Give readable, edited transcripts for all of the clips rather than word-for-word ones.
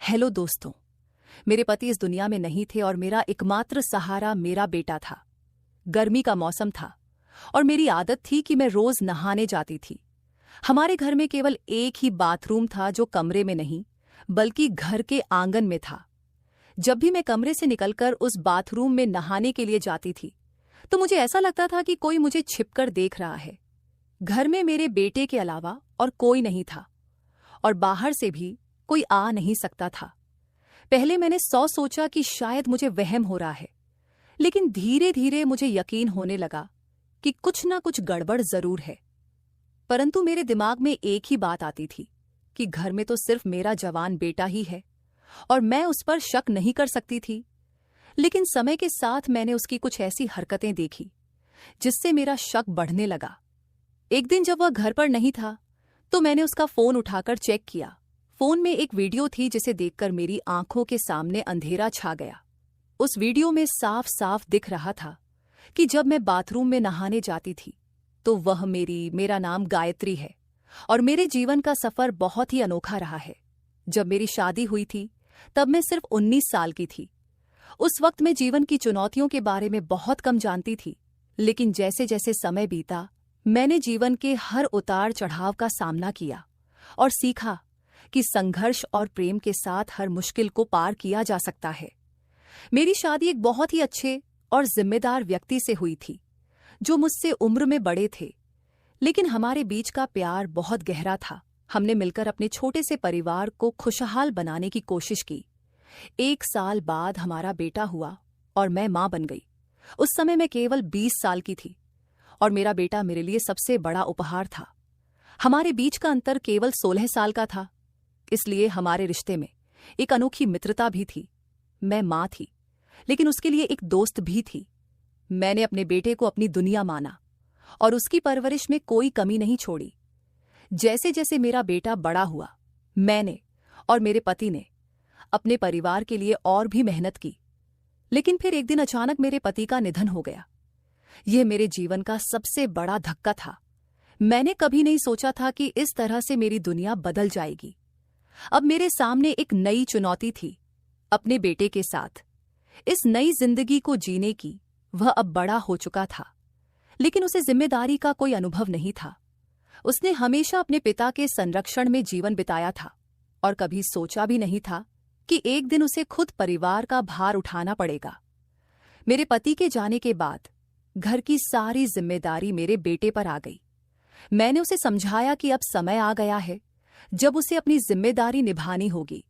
Hello दोस्तों। मेरे पति इस दुनिया में नहीं थे और मेरा एकमात्र सहारा मेरा बेटा था। गर्मी का मौसम था और मेरी आदत थी कि मैं रोज नहाने जाती थी। हमारे घर में केवल एक ही बाथरूम था जो कमरे में नहीं बल्कि घर के आंगन में था। जब भी मैं कमरे से निकलकर उस बाथरूम में नहाने के लिए जाती थी तो मुझे ऐसा लगता था कि कोई मुझे छिपकर देख रहा है। घर में मेरे बेटे के अलावा और कोई नहीं था और बाहर से भी कोई आ नहीं सकता था। पहले मैंने सोचा कि शायद मुझे वहम हो रहा है, लेकिन धीरे धीरे मुझे यकीन होने लगा कि कुछ ना कुछ गड़बड़ जरूर है। परंतु मेरे दिमाग में एक ही बात आती थी कि घर में तो सिर्फ मेरा जवान बेटा ही है और मैं उस पर शक नहीं कर सकती थी। लेकिन समय के साथ मैंने उसकी कुछ ऐसी हरकतें देखी जिससे मेरा शक बढ़ने लगा। एक दिन जब वह घर पर नहीं था तो मैंने उसका फोन उठाकर चेक किया। फोन में एक वीडियो थी जिसे देखकर मेरी आंखों के सामने अंधेरा छा गया। उस वीडियो में साफ साफ दिख रहा था कि जब मैं बाथरूम में नहाने जाती थी तो वह मेरा नाम गायत्री है और मेरे जीवन का सफर बहुत ही अनोखा रहा है। जब मेरी शादी हुई थी तब मैं सिर्फ 19 साल की थी। उस वक्त मैं जीवन की चुनौतियों के बारे में बहुत कम जानती थी, लेकिन जैसे जैसे समय बीता मैंने जीवन के हर उतार चढ़ाव का सामना किया और सीखा कि संघर्ष और प्रेम के साथ हर मुश्किल को पार किया जा सकता है। मेरी शादी एक बहुत ही अच्छे और जिम्मेदार व्यक्ति से हुई थी जो मुझसे उम्र में बड़े थे, लेकिन हमारे बीच का प्यार बहुत गहरा था। हमने मिलकर अपने छोटे से परिवार को खुशहाल बनाने की कोशिश की। 1 साल बाद हमारा बेटा हुआ और मैं मां बन गई। उस समय मैं केवल 20 साल की थी और मेरा बेटा मेरे लिए सबसे बड़ा उपहार था। हमारे बीच का अंतर केवल 16 साल का था, इसलिए हमारे रिश्ते में एक अनोखी मित्रता भी थी। मैं मां थी, लेकिन उसके लिए एक दोस्त भी थी। मैंने अपने बेटे को अपनी दुनिया माना और उसकी परवरिश में कोई कमी नहीं छोड़ी। जैसे जैसे मेरा बेटा बड़ा हुआ, मैंने और मेरे पति ने अपने परिवार के लिए और भी मेहनत की। लेकिन फिर एक दिन अचानक मेरे पति का निधन हो गया। यह मेरे जीवन का सबसे बड़ा धक्का था। मैंने कभी नहीं सोचा था कि इस तरह से मेरी दुनिया बदल जाएगी। अब मेरे सामने एक नई चुनौती थी, अपने बेटे के साथ इस नई जिंदगी को जीने की। वह अब बड़ा हो चुका था, लेकिन उसे जिम्मेदारी का कोई अनुभव नहीं था। उसने हमेशा अपने पिता के संरक्षण में जीवन बिताया था और कभी सोचा भी नहीं था कि एक दिन उसे खुद परिवार का भार उठाना पड़ेगा। मेरे पति के जाने के बाद घर की सारी जिम्मेदारी मेरे बेटे पर आ गई। मैंने उसे समझाया कि अब समय आ गया है जब उसे अपनी जिम्मेदारी निभानी होगी,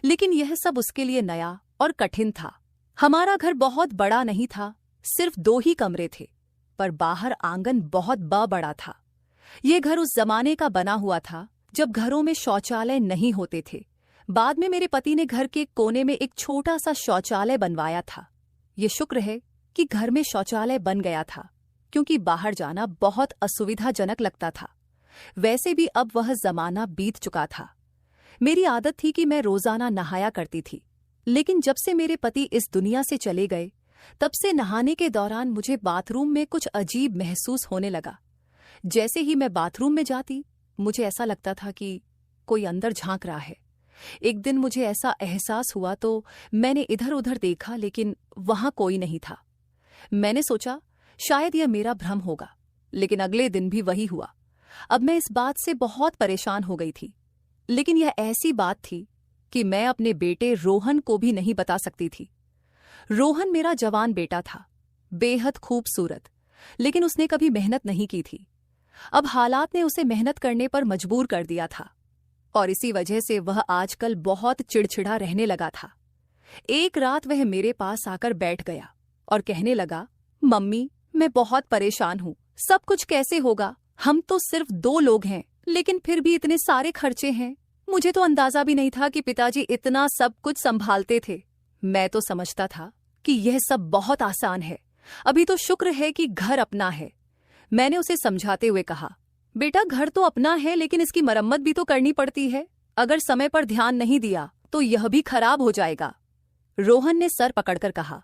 लेकिन यह सब उसके लिए नया और कठिन था। हमारा घर बहुत बड़ा नहीं था, सिर्फ 2 ही कमरे थे, पर बाहर आंगन बहुत बड़ा था। यह घर उस जमाने का बना हुआ था जब घरों में शौचालय नहीं होते थे। बाद में मेरे पति ने घर के कोने में एक छोटा सा शौचालय बनवाया था। ये शुक्र है कि घर में शौचालय बन गया था, क्योंकि बाहर जाना बहुत असुविधाजनक लगता था। वैसे भी अब वह जमाना बीत चुका था। मेरी आदत थी कि मैं रोजाना नहाया करती थी, लेकिन जब से मेरे पति इस दुनिया से चले गए तब से नहाने के दौरान मुझे बाथरूम में कुछ अजीब महसूस होने लगा। जैसे ही मैं बाथरूम में जाती मुझे ऐसा लगता था कि कोई अंदर झांक रहा है। एक दिन मुझे ऐसा एहसास हुआ तो मैंने इधर उधर देखा, लेकिन वहां कोई नहीं था। मैंने सोचा शायद यह मेरा भ्रम होगा, लेकिन अगले दिन भी वही हुआ। अब मैं इस बात से बहुत परेशान हो गई थी, लेकिन यह ऐसी बात थी कि मैं अपने बेटे रोहन को भी नहीं बता सकती थी। रोहन मेरा जवान बेटा था, बेहद खूबसूरत, लेकिन उसने कभी मेहनत नहीं की थी। अब हालात ने उसे मेहनत करने पर मजबूर कर दिया था और इसी वजह से वह आजकल बहुत चिड़चिड़ा रहने लगा था। एक रात वह मेरे पास आकर बैठ गया और कहने लगा, मम्मी, मैं बहुत परेशान हूं। सब कुछ कैसे होगा? हम तो सिर्फ 2 लोग हैं, लेकिन फिर भी इतने सारे खर्चे हैं। मुझे तो अंदाजा भी नहीं था कि पिताजी इतना सब कुछ संभालते थे। मैं तो समझता था कि यह सब बहुत आसान है, अभी तो शुक्र है कि घर अपना है। मैंने उसे समझाते हुए कहा, बेटा, घर तो अपना है, लेकिन इसकी मरम्मत भी तो करनी पड़ती है। अगर समय पर ध्यान नहीं दिया तो यह भी खराब हो जाएगा। रोहन ने सर पकड़कर कहा,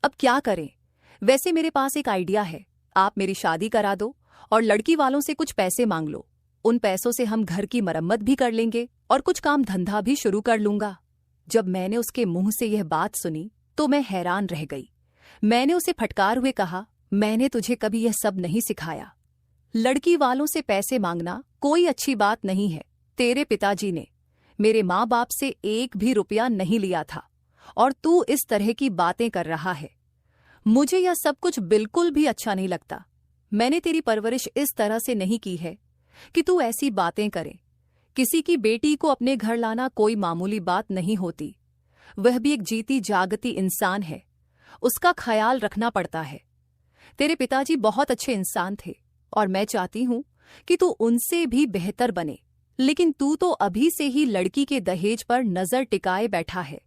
अब क्या करें? वैसे मेरे पास एक आइडिया है। आप मेरी शादी करा दो और लड़की वालों से कुछ पैसे मांग लो। उन पैसों से हम घर की मरम्मत भी कर लेंगे और कुछ काम धंधा भी शुरू कर लूंगा। जब मैंने उसके मुंह से यह बात सुनी तो मैं हैरान रह गई। मैंने उसे फटकार हुए कहा, मैंने तुझे कभी यह सब नहीं सिखाया। लड़की वालों से पैसे मांगना कोई अच्छी बात नहीं है। तेरे पिताजी ने मेरे माँ बाप से एक भी रुपया नहीं लिया था और तू इस तरह की बातें कर रहा है। मुझे यह सब कुछ बिल्कुल भी अच्छा नहीं लगता। मैंने तेरी परवरिश इस तरह से नहीं की है कि तू ऐसी बातें करे। किसी की बेटी को अपने घर लाना कोई मामूली बात नहीं होती। वह भी एक जीती जागती इंसान है, उसका ख्याल रखना पड़ता है। तेरे पिताजी बहुत अच्छे इंसान थे और मैं चाहती हूं कि तू उनसे भी बेहतर बने, लेकिन तू तो अभी से ही लड़की के दहेज पर नजर टिकाए बैठा है।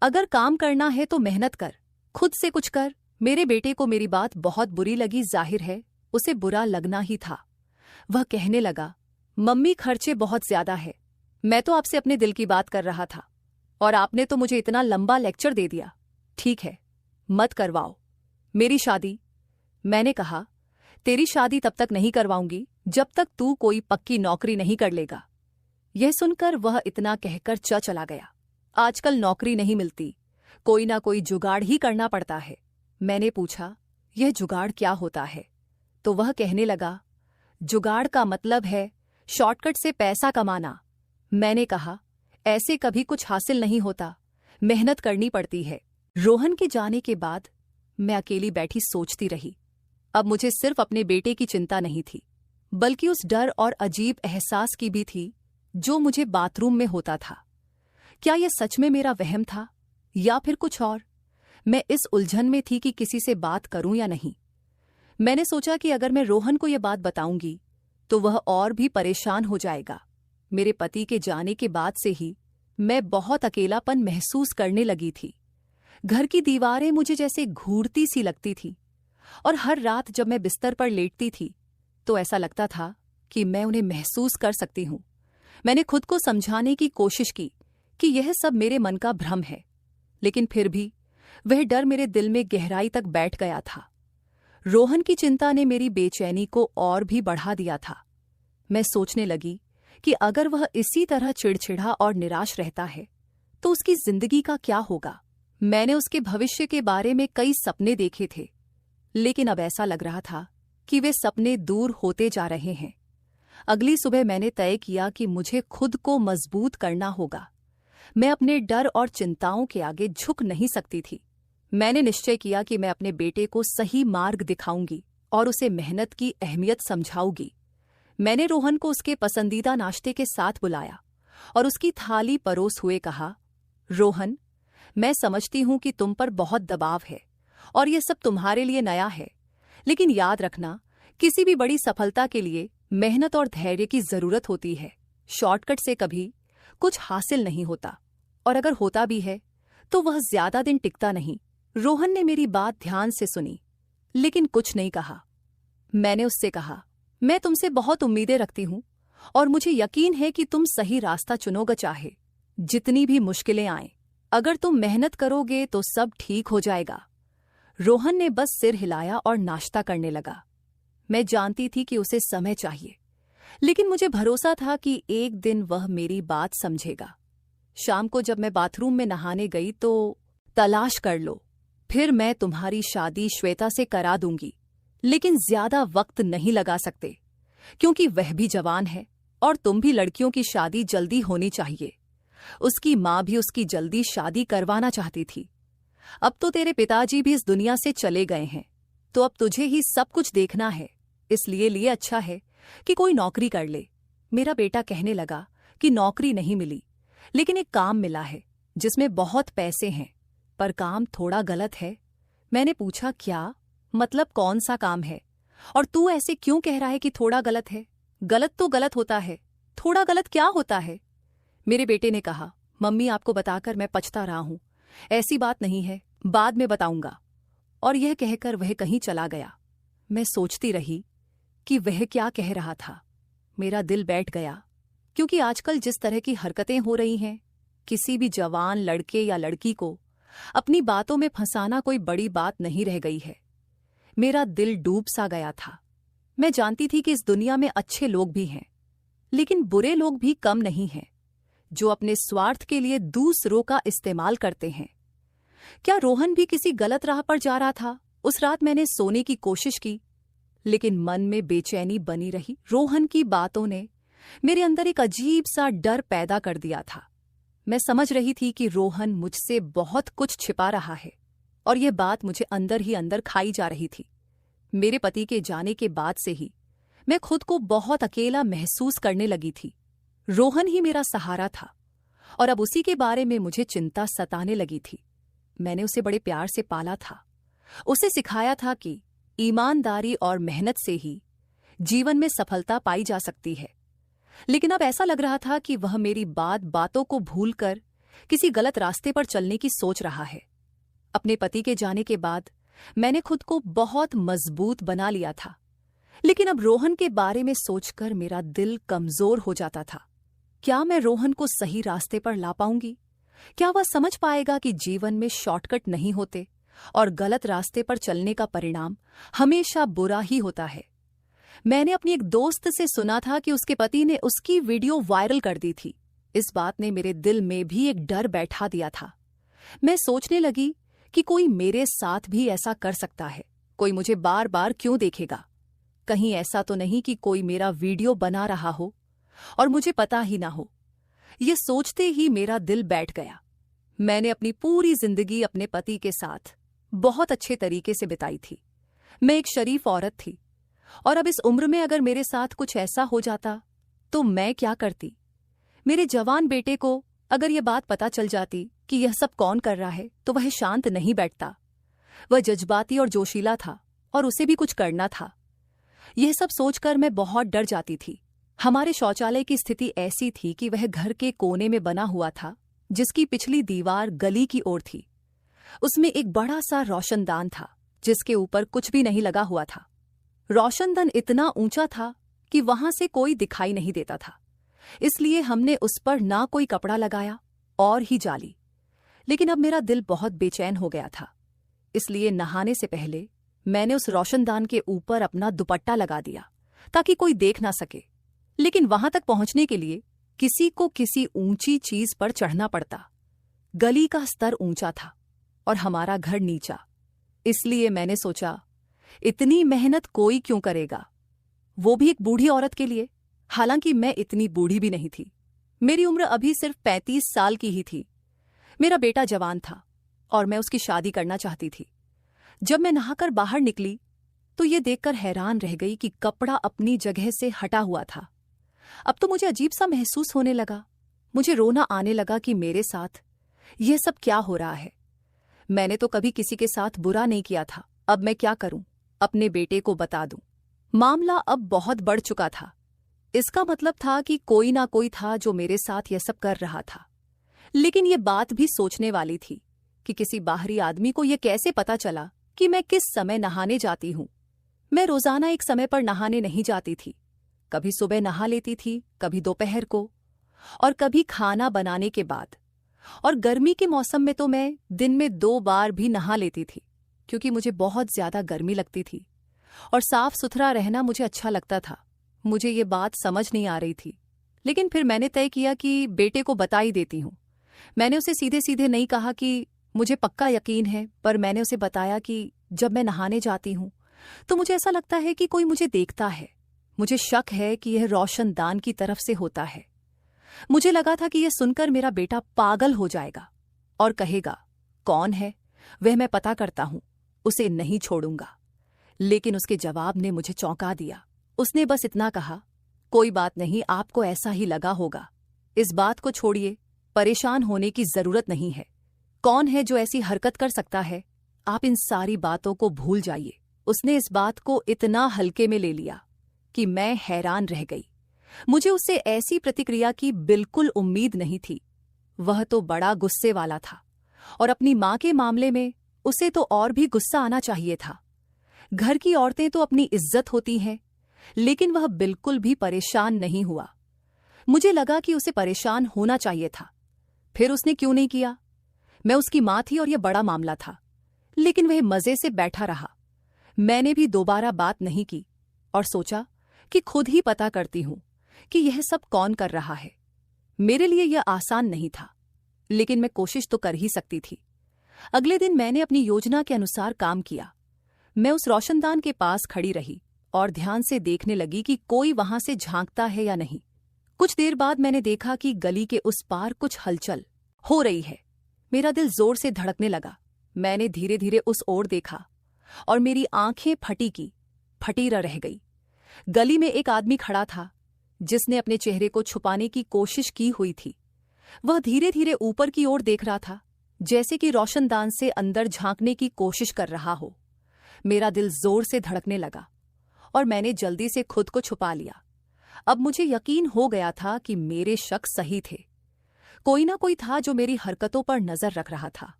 अगर काम करना है तो मेहनत कर, खुद से कुछ कर। मेरे बेटे को मेरी बात बहुत बुरी लगी, जाहिर है उसे बुरा लगना ही था। वह कहने लगा, मम्मी खर्चे बहुत ज्यादा है। मैं तो आपसे अपने दिल की बात कर रहा था और आपने तो मुझे इतना लंबा लेक्चर दे दिया। ठीक है, मत करवाओ मेरी शादी। मैंने कहा, तेरी शादी तब तक नहीं करवाऊंगी जब तक तू कोई पक्की नौकरी नहीं कर लेगा। यह सुनकर वह इतना कहकर चला गया। आजकल नौकरी नहीं मिलती, कोई ना कोई जुगाड़ ही करना पड़ता है। मैंने पूछा, यह जुगाड़ क्या होता है? तो वह कहने लगा, जुगाड़ का मतलब है शॉर्टकट से पैसा कमाना। मैंने कहा, ऐसे कभी कुछ हासिल नहीं होता, मेहनत करनी पड़ती है। रोहन के जाने के बाद मैं अकेली बैठी सोचती रही। अब मुझे सिर्फ अपने बेटे की चिंता नहीं थी, बल्कि उस डर और अजीब एहसास की भी थी जो मुझे बाथरूम में होता था। क्या यह सच में मेरा वहम था या फिर कुछ और? मैं इस उलझन में थी कि किसी से बात करूं या नहीं। मैंने सोचा कि अगर मैं रोहन को यह बात बताऊंगी तो वह और भी परेशान हो जाएगा। मेरे पति के जाने के बाद से ही मैं बहुत अकेलापन महसूस करने लगी थी। घर की दीवारें मुझे जैसे घूरती सी लगती थी और हर रात जब मैं बिस्तर पर लेटती थी तो ऐसा लगता था कि मैं उन्हें महसूस कर सकती हूं। मैंने खुद को समझाने की कोशिश की कि यह सब मेरे मन का भ्रम है, लेकिन फिर भी वह डर मेरे दिल में गहराई तक बैठ गया था। रोहन की चिंता ने मेरी बेचैनी को और भी बढ़ा दिया था। मैं सोचने लगी कि अगर वह इसी तरह चिड़चिड़ा और निराश रहता है तो उसकी जिंदगी का क्या होगा। मैंने उसके भविष्य के बारे में कई सपने देखे थे, लेकिन अब ऐसा लग रहा था कि वे सपने दूर होते जा रहे हैं। अगली सुबह मैंने तय किया कि मुझे खुद को मजबूत करना होगा। मैं अपने डर और चिंताओं के आगे झुक नहीं सकती थी। मैंने निश्चय किया कि मैं अपने बेटे को सही मार्ग दिखाऊंगी और उसे मेहनत की अहमियत समझाऊंगी। मैंने रोहन को उसके पसंदीदा नाश्ते के साथ बुलाया और उसकी थाली परोस हुए कहा, रोहन, मैं समझती हूं कि तुम पर बहुत दबाव है और यह सब तुम्हारे लिए नया है, लेकिन याद रखना, किसी भी बड़ी सफलता के लिए मेहनत और धैर्य की जरूरत होती है। शॉर्टकट से कभी कुछ हासिल नहीं होता, और अगर होता भी है तो वह ज्यादा दिन टिकता नहीं। रोहन ने मेरी बात ध्यान से सुनी, लेकिन कुछ नहीं कहा। मैंने उससे कहा, मैं तुमसे बहुत उम्मीदें रखती हूं और मुझे यकीन है कि तुम सही रास्ता चुनोगे, चाहे जितनी भी मुश्किलें आएं। अगर तुम मेहनत करोगे तो सब ठीक हो जाएगा। रोहन ने बस सिर हिलाया और नाश्ता करने लगा। मैं जानती थी कि उसे समय चाहिए, लेकिन मुझे भरोसा था कि एक दिन वह मेरी बात समझेगा। शाम को जब मैं बाथरूम में नहाने गई तो, तलाश कर लो, फिर मैं तुम्हारी शादी श्वेता से करा दूंगी, लेकिन ज्यादा वक्त नहीं लगा सकते क्योंकि वह भी जवान है और तुम भी लड़कियों की शादी जल्दी होनी चाहिए। उसकी माँ भी उसकी जल्दी शादी करवाना चाहती थी। अब तो तेरे पिताजी भी इस दुनिया से चले गए हैं, तो अब तुझे ही सब कुछ देखना है, इसलिए अच्छा है कि कोई नौकरी कर ले। मेरा बेटा कहने लगा कि नौकरी नहीं मिली, लेकिन एक काम मिला है जिसमें बहुत पैसे हैं, पर काम थोड़ा गलत है। मैंने पूछा, क्या मतलब, कौन सा काम है? और तू ऐसे क्यों कह रहा है कि थोड़ा गलत है? गलत तो गलत होता है, थोड़ा गलत क्या होता है? मेरे बेटे ने कहा, मम्मी आपको बताकर मैं पछता रहा हूं, ऐसी बात नहीं है, बाद में बताऊंगा। और यह कहकर वह कहीं चला गया। मैं सोचती रही कि वह क्या कह रहा था। मेरा दिल बैठ गया, क्योंकि आजकल जिस तरह की हरकतें हो रही हैं, किसी भी जवान लड़के या लड़की को अपनी बातों में फंसाना कोई बड़ी बात नहीं रह गई है। मेरा दिल डूब सा गया था। मैं जानती थी कि इस दुनिया में अच्छे लोग भी हैं, लेकिन बुरे लोग भी कम नहीं हैं। जो अपने स्वार्थ के लिए दूसरों का इस्तेमाल करते हैं। क्या रोहन भी किसी गलत राह पर जा रहा था? उस रात मैंने सोने की कोशिश की, लेकिन मन में बेचैनी बनी रही। रोहन की बातों ने मेरे अंदर एक अजीब सा डर पैदा कर दिया था। मैं समझ रही थी कि रोहन मुझसे बहुत कुछ छिपा रहा है, और यह बात मुझे अंदर ही अंदर खाई जा रही थी। मेरे पति के जाने के बाद से ही मैं खुद को बहुत अकेला महसूस करने लगी थी। रोहन ही मेरा सहारा था, और अब उसी के बारे में मुझे चिंता सताने लगी थी। मैंने उसे बड़े प्यार से पाला था, उसे सिखाया था कि ईमानदारी और मेहनत से ही जीवन में सफलता पाई जा सकती है। लेकिन अब ऐसा लग रहा था कि वह मेरी बातों को भूलकर किसी गलत रास्ते पर चलने की सोच रहा है। अपने पति के जाने के बाद मैंने खुद को बहुत मजबूत बना लिया था, लेकिन अब रोहन के बारे में सोचकर मेरा दिल कमजोर हो जाता था। क्या मैं रोहन को सही रास्ते पर ला पाऊंगी? क्या वह समझ पाएगा कि जीवन में शॉर्टकट नहीं होते और गलत रास्ते पर चलने का परिणाम हमेशा बुरा ही होता है? मैंने अपनी एक दोस्त से सुना था कि उसके पति ने उसकी वीडियो वायरल कर दी थी। इस बात ने मेरे दिल में भी एक डर बैठा दिया था। मैं सोचने लगी कि कोई मेरे साथ भी ऐसा कर सकता है। कोई मुझे बार बार क्यों देखेगा? कहीं ऐसा तो नहीं कि कोई मेरा वीडियो बना रहा हो और मुझे पता ही ना हो। ये सोचते ही मेरा दिल बैठ गया। मैंने अपनी पूरी जिंदगी अपने पति के साथ बहुत अच्छे तरीके से बिताई थी। मैं एक शरीफ औरत थी, और अब इस उम्र में अगर मेरे साथ कुछ ऐसा हो जाता तो मैं क्या करती? मेरे जवान बेटे को अगर यह बात पता चल जाती कि यह सब कौन कर रहा है, तो वह शांत नहीं बैठता। वह जज्बाती और जोशीला था, और उसे भी कुछ करना था। यह सब सोचकर मैं बहुत डर जाती थी। हमारे शौचालय की स्थिति ऐसी थी कि वह घर के कोने में बना हुआ था, जिसकी पिछली दीवार गली की ओर थी। उसमें एक बड़ा सा रोशनदान था, जिसके ऊपर कुछ भी नहीं लगा हुआ था। रोशनदान इतना ऊंचा था कि वहां से कोई दिखाई नहीं देता था, इसलिए हमने उस पर ना कोई कपड़ा लगाया और ही जाली। लेकिन अब मेरा दिल बहुत बेचैन हो गया था, इसलिए नहाने से पहले मैंने उस रोशनदान के ऊपर अपना दुपट्टा लगा दिया ताकि कोई देख ना सके। लेकिन वहां तक पहुंचने के लिए किसी को किसी ऊंची चीज पर चढ़ना पड़ता। गली का स्तर ऊंचा था और हमारा घर नीचा, इसलिए मैंने सोचा इतनी मेहनत कोई क्यों करेगा, वो भी एक बूढ़ी औरत के लिए। हालांकि मैं इतनी बूढ़ी भी नहीं थी, मेरी उम्र अभी सिर्फ 35 साल की ही थी। मेरा बेटा जवान था और मैं उसकी शादी करना चाहती थी। जब मैं नहाकर बाहर निकली तो ये देखकर हैरान रह गई कि कपड़ा अपनी जगह से हटा हुआ था। अब तो मुझे अजीब सा महसूस होने लगा। मुझे रोना आने लगा कि मेरे साथ यह सब क्या हो रहा है। मैंने तो कभी किसी के साथ बुरा नहीं किया था। अब मैं क्या करूं? अपने बेटे को बता दूं? मामला अब बहुत बढ़ चुका था। इसका मतलब था कि कोई ना कोई था जो मेरे साथ यह सब कर रहा था। लेकिन यह बात भी सोचने वाली थी कि किसी बाहरी आदमी को यह कैसे पता चला कि मैं किस समय नहाने जाती हूं। मैं रोजाना एक समय पर नहाने नहीं जाती थी। कभी सुबह नहा लेती थी, कभी दोपहर को, और कभी खाना बनाने के बाद। और गर्मी के मौसम में तो मैं दिन में 2 बार भी नहा लेती थी, क्योंकि मुझे बहुत ज्यादा गर्मी लगती थी और साफ सुथरा रहना मुझे अच्छा लगता था। मुझे ये बात समझ नहीं आ रही थी, लेकिन फिर मैंने तय किया कि बेटे को बता ही देती हूँ। मैंने उसे सीधे सीधे नहीं कहा कि मुझे पक्का यकीन है, पर मैंने उसे बताया कि जब मैं नहाने जाती हूँ तो मुझे ऐसा लगता है कि कोई मुझे देखता है। मुझे शक है कि यह रोशनदान की तरफ से होता है। मुझे लगा था कि यह सुनकर मेरा बेटा पागल हो जाएगा और कहेगा, कौन है वह, मैं पता करता हूं, उसे नहीं छोड़ूंगा। लेकिन उसके जवाब ने मुझे चौंका दिया। उसने बस इतना कहा, कोई बात नहीं, आपको ऐसा ही लगा होगा। इस बात को छोड़िए, परेशान होने की जरूरत नहीं है। कौन है जो ऐसी हरकत कर सकता है? आप इन सारी बातों को भूल जाइए। उसने इस बात को इतना हल्के में ले लिया कि मैं हैरान रह गई। मुझे उससे ऐसी प्रतिक्रिया की बिल्कुल उम्मीद नहीं थी। वह तो बड़ा गुस्से वाला था, और अपनी मां के मामले में उसे तो और भी गुस्सा आना चाहिए था। घर की औरतें तो अपनी इज्जत होती हैं, लेकिन वह बिल्कुल भी परेशान नहीं हुआ। मुझे लगा कि उसे परेशान होना चाहिए था। फिर उसने क्यों नहीं किया? मैं उसकी मां थी और यह बड़ा मामला था, लेकिन वह मजे से बैठा रहा। मैंने भी दोबारा बात नहीं की और सोचा कि खुद ही पता करती हूं कि यह सब कौन कर रहा है। मेरे लिए यह आसान नहीं था, लेकिन मैं कोशिश तो कर ही सकती थी। अगले दिन मैंने अपनी योजना के अनुसार काम किया। मैं उस रोशनदान के पास खड़ी रही और ध्यान से देखने लगी कि कोई वहां से झांकता है या नहीं। कुछ देर बाद मैंने देखा कि गली के उस पार कुछ हलचल हो रही है। मेरा दिल जोर से धड़कने लगा। मैंने धीरे धीरे उस ओर देखा और मेरी आंखें फटी रह गई। गली में एक आदमी खड़ा था जिसने अपने चेहरे को छुपाने की कोशिश की हुई थी। वह धीरे धीरे ऊपर की ओर देख रहा था, जैसे कि रोशनदान से अंदर झांकने की कोशिश कर रहा हो। मेरा दिल जोर से धड़कने लगा और मैंने जल्दी से खुद को छुपा लिया। अब मुझे यकीन हो गया था कि मेरे शक सही थे। कोई ना कोई था जो मेरी हरकतों पर नजर रख रहा था।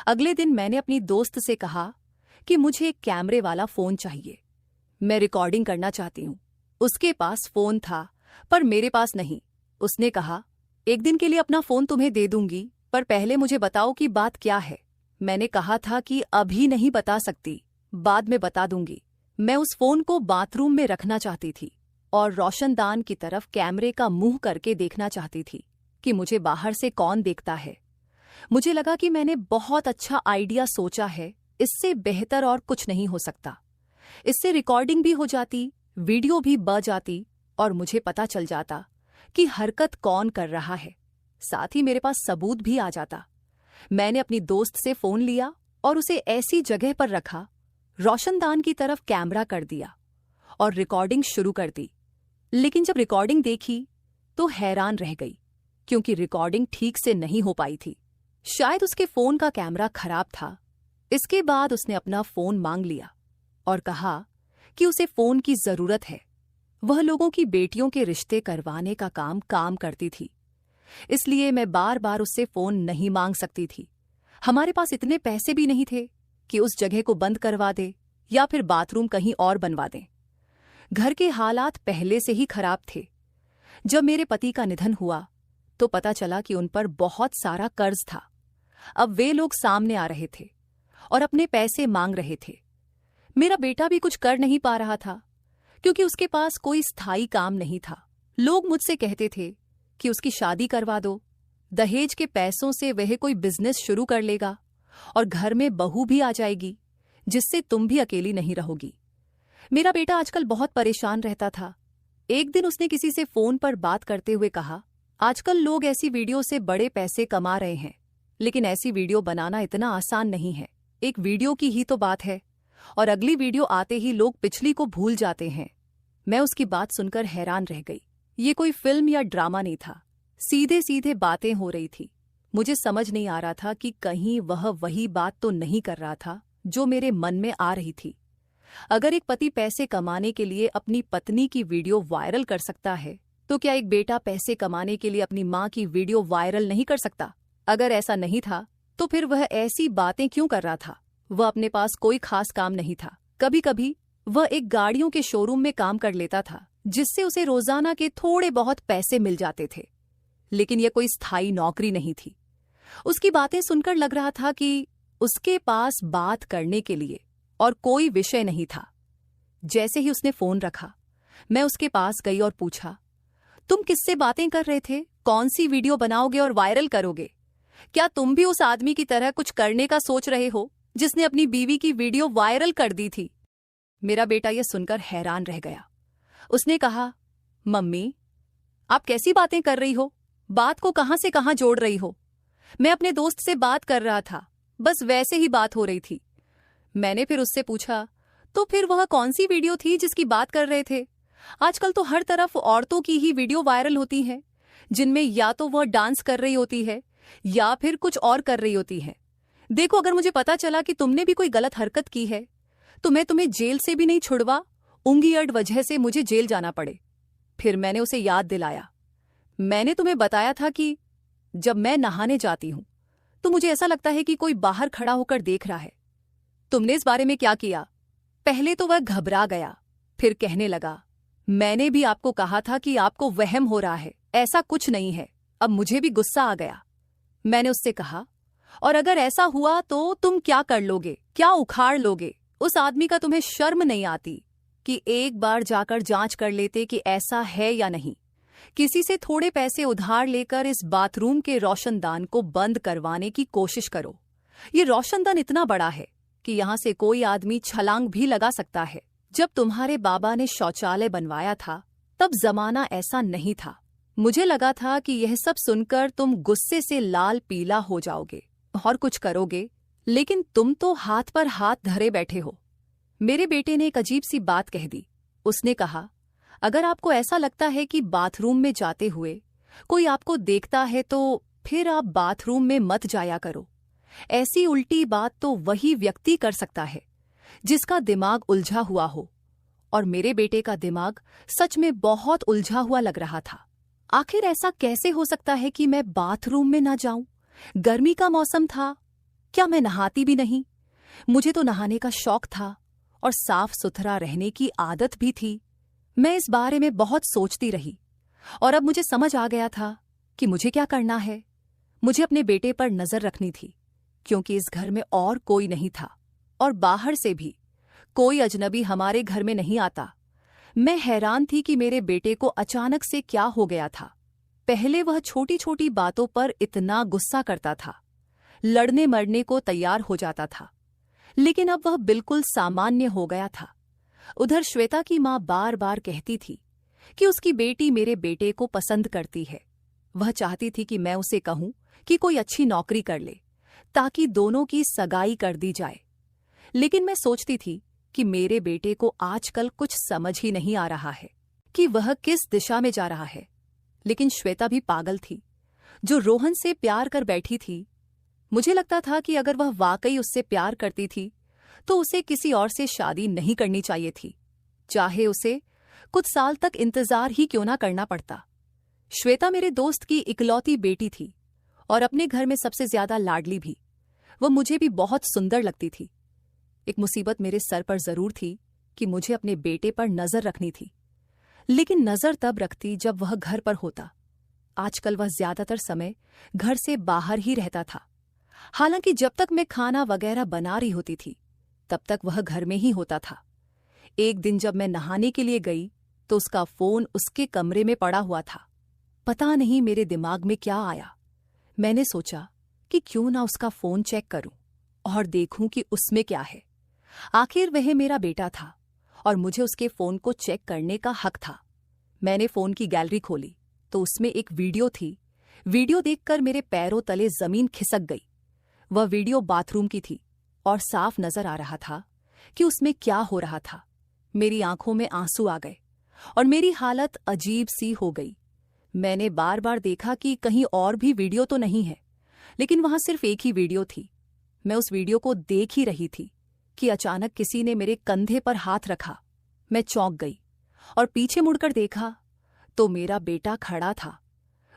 अगले दिन मैंने अपनी दोस्त से कहा कि मुझे एक कैमरे वाला फोन चाहिए। मैं रिकॉर्डिंग करना चाहती हूँ। उसके पास फोन था पर मेरे पास नहीं। उसने कहा, एक दिन के लिए अपना फोन तुम्हें दे दूंगी, पर पहले मुझे बताओ कि बात क्या है। मैंने कहा था कि अभी नहीं बता सकती, बाद में बता दूंगी। मैं उस फोन को बाथरूम में रखना चाहती थी और रोशनदान की तरफ कैमरे का मुंह करके देखना चाहती थी कि मुझे बाहर से कौन देखता है। मुझे लगा कि मैंने बहुत अच्छा आइडिया सोचा है, इससे बेहतर और कुछ नहीं हो सकता। इससे रिकॉर्डिंग भी हो जाती, वीडियो भी बन जाती और मुझे पता चल जाता कि हरकत कौन कर रहा है। साथ ही मेरे पास सबूत भी आ जाता। मैंने अपनी दोस्त से फोन लिया और उसे ऐसी जगह पर रखा, रोशनदान की तरफ कैमरा कर दिया और रिकॉर्डिंग शुरू कर दी। लेकिन जब रिकॉर्डिंग देखी तो हैरान रह गई, क्योंकि रिकॉर्डिंग ठीक से नहीं हो पाई थी। शायद उसके फोन का कैमरा खराब था। इसके बाद उसने अपना फोन मांग लिया और कहा कि उसे फोन की जरूरत है। वह लोगों की बेटियों के रिश्ते करवाने का काम करती थी, इसलिए मैं बार बार उससे फोन नहीं मांग सकती थी। हमारे पास इतने पैसे भी नहीं थे कि उस जगह को बंद करवा दे या फिर बाथरूम कहीं और बनवा दें। घर के हालात पहले से ही खराब थे। जब मेरे पति का निधन हुआ तो पता चला कि उन पर बहुत सारा कर्ज था। अब वे लोग सामने आ रहे थे और अपने पैसे मांग रहे थे। मेरा बेटा भी कुछ कर नहीं पा रहा था, क्योंकि उसके पास कोई स्थायी काम नहीं था। लोग मुझसे कहते थे कि उसकी शादी करवा दो, दहेज के पैसों से वह कोई बिजनेस शुरू कर लेगा और घर में बहू भी आ जाएगी, जिससे तुम भी अकेली नहीं रहोगी। मेरा बेटा आजकल बहुत परेशान रहता था। एक दिन उसने किसी से फोन पर बात करते हुए कहा, आजकल लोग ऐसी वीडियो से बड़े पैसे कमा रहे हैं, लेकिन ऐसी वीडियो बनाना इतना आसान नहीं है। एक वीडियो की ही तो बात है और अगली वीडियो आते ही लोग पिछली को भूल जाते हैं। मैं उसकी बात सुनकर हैरान रह गई। ये कोई फिल्म या ड्रामा नहीं था, सीधे सीधे बातें हो रही थी। मुझे समझ नहीं आ रहा था कि कहीं वह वही बात तो नहीं कर रहा था जो मेरे मन में आ रही थी। अगर एक पति पैसे कमाने के लिए अपनी पत्नी की वीडियो वायरल कर सकता है, तो क्या एक बेटा पैसे कमाने के लिए अपनी माँ की वीडियो वायरल नहीं कर सकता? अगर ऐसा नहीं था तो फिर वह ऐसी बातें क्यों कर रहा था? वह अपने पास कोई खास काम नहीं था। कभी कभी वह एक गाड़ियों के शोरूम में काम कर लेता था, जिससे उसे रोजाना के थोड़े बहुत पैसे मिल जाते थे, लेकिन यह कोई स्थायी नौकरी नहीं थी। उसकी बातें सुनकर लग रहा था कि उसके पास बात करने के लिए और कोई विषय नहीं था। जैसे ही उसने फोन रखा, मैं उसके पास गई और पूछा, तुम किससे बातें कर रहे थे? कौन सी वीडियो बनाओगे और वायरल करोगे? क्या तुम भी उस आदमी की तरह कुछ करने का सोच रहे हो जिसने अपनी बीवी की वीडियो वायरल कर दी थी? मेरा बेटा यह सुनकर हैरान रह गया। उसने कहा, मम्मी, आप कैसी बातें कर रही हो? बात को कहां से कहां जोड़ रही हो? मैं अपने दोस्त से बात कर रहा था, बस वैसे ही बात हो रही थी। मैंने फिर उससे पूछा, तो फिर वह कौन सी वीडियो थी जिसकी बात कर रहे थे? आजकल तो हर तरफ औरतों की ही वीडियो वायरल होती हैं, जिनमें या तो वह डांस कर रही होती है या फिर कुछ और कर रही होती है। देखो, अगर मुझे पता चला कि तुमने भी कोई गलत हरकत की है तो मैं तुम्हें जेल से भी नहीं छुड़वा, उंगली वजह से मुझे जेल जाना पड़े। फिर मैंने उसे याद दिलाया, मैंने तुम्हें बताया था कि जब मैं नहाने जाती हूं तो मुझे ऐसा लगता है कि कोई बाहर खड़ा होकर देख रहा है। तुमने इस बारे में क्या किया? पहले तो वह घबरा गया, फिर कहने लगा, मैंने भी आपको कहा था कि आपको वहम हो रहा है, ऐसा कुछ नहीं है। अब मुझे भी गुस्सा आ गया। मैंने उससे कहा, और अगर ऐसा हुआ तो तुम क्या कर लोगे? क्या उखाड़ लोगे? उस आदमी का तुम्हें शर्म नहीं आती कि एक बार जाकर जांच कर लेते कि ऐसा है या नहीं? किसी से थोड़े पैसे उधार लेकर इस बाथरूम के रोशनदान को बंद करवाने की कोशिश करो। ये रोशनदान इतना बड़ा है कि यहाँ से कोई आदमी छलांग भी लगा सकता है। जब तुम्हारे बाबा ने शौचालय बनवाया था तब जमाना ऐसा नहीं था। मुझे लगा था कि यह सब सुनकर तुम गुस्से से लाल पीला हो जाओगे और कुछ करोगे, लेकिन तुम तो हाथ पर हाथ धरे बैठे हो। मेरे बेटे ने एक अजीब सी बात कह दी। उसने कहा, अगर आपको ऐसा लगता है कि बाथरूम में जाते हुए कोई आपको देखता है तो फिर आप बाथरूम में मत जाया करो। ऐसी उल्टी बात तो वही व्यक्ति कर सकता है जिसका दिमाग उलझा हुआ हो। और मेरे बेटे का दिमाग सच में बहुत उलझा हुआ लग रहा था। आखिर ऐसा कैसे हो सकता है कि मैं बाथरूम में ना जाऊं? गर्मी का मौसम था, क्या मैं नहाती भी नहीं? मुझे तो नहाने का शौक था और साफ सुथरा रहने की आदत भी थी। मैं इस बारे में बहुत सोचती रही और अब मुझे समझ आ गया था कि मुझे क्या करना है। मुझे अपने बेटे पर नजर रखनी थी, क्योंकि इस घर में और कोई नहीं था और बाहर से भी कोई अजनबी हमारे घर में नहीं आता। मैं हैरान थी कि मेरे बेटे को अचानक से क्या हो गया था। पहले वह छोटी छोटी बातों पर इतना गुस्सा करता था, लड़ने मरने को तैयार हो जाता था, लेकिन अब वह बिल्कुल सामान्य हो गया था। उधर श्वेता की माँ बार बार कहती थी कि उसकी बेटी मेरे बेटे को पसंद करती है। वह चाहती थी कि मैं उसे कहूं कि कोई अच्छी नौकरी कर ले ताकि दोनों की सगाई कर दी जाए। लेकिन मैं सोचती थी कि मेरे बेटे को आजकल कुछ समझ ही नहीं आ रहा है कि वह किस दिशा में जा रहा है। लेकिन श्वेता भी पागल थी, जो रोहन से प्यार कर बैठी थी। मुझे लगता था कि अगर वह वाकई उससे प्यार करती थी तो उसे किसी और से शादी नहीं करनी चाहिए थी, चाहे उसे कुछ साल तक इंतजार ही क्यों ना करना पड़ता। श्वेता मेरे दोस्त की इकलौती बेटी थी और अपने घर में सबसे ज्यादा लाडली भी। वह मुझे भी बहुत सुंदर लगती थी। एक मुसीबत मेरे सर पर जरूर थी कि मुझे अपने बेटे पर नजर रखनी थी, लेकिन नजर तब रखती जब वह घर पर होता। आजकल वह ज्यादातर समय घर से बाहर ही रहता था। हालांकि जब तक मैं खाना वगैरह बना रही होती थी तब तक वह घर में ही होता था। एक दिन जब मैं नहाने के लिए गई तो उसका फोन उसके कमरे में पड़ा हुआ था। पता नहीं मेरे दिमाग में क्या आया। मैंने सोचा कि क्यों ना उसका फोन चेक करूं और देखूं कि उसमें क्या है। आखिर वह मेरा बेटा था और मुझे उसके फोन को चेक करने का हक था। मैंने फोन की गैलरी खोली तो उसमें एक वीडियो थी। वीडियो देखकर मेरे पैरों तले जमीन खिसक गई। वह वीडियो बाथरूम की थी और साफ नजर आ रहा था कि उसमें क्या हो रहा था। मेरी आंखों में आंसू आ गए और मेरी हालत अजीब सी हो गई। मैंने बार बार देखा कि कहीं और भी वीडियो तो नहीं है, लेकिन वहां सिर्फ एक ही वीडियो थी। मैं उस वीडियो को देख ही रही थी कि अचानक किसी ने मेरे कंधे पर हाथ रखा। मैं चौंक गई और पीछे मुड़कर देखा तो मेरा बेटा खड़ा था।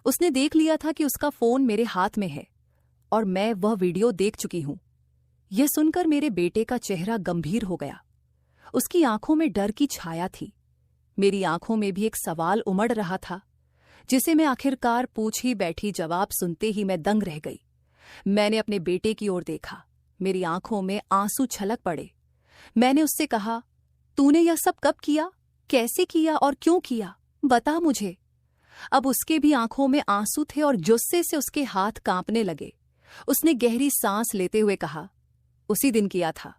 उसने देख लिया था कि उसका फोन मेरे हाथ में है और मैं वह वीडियो देख चुकी हूं। यह सुनकर मेरे बेटे का चेहरा गंभीर हो गया। उसकी आंखों में डर की छाया थी। मेरी आंखों में भी एक सवाल उमड़ रहा था, जिसे मैं आखिरकार पूछ ही बैठी। जवाब सुनते ही मैं दंग रह गई। मैंने अपने बेटे की ओर देखा। मेरी आंखों में आंसू छलक पड़े। मैंने उससे कहा, तूने यह सब कब किया, कैसे किया और क्यों किया, बता मुझे। अब उसके भी आंखों में आंसू थे और गुस्से से उसके हाथ कांपने लगे। उसने गहरी सांस लेते हुए कहा, उसी दिन किया था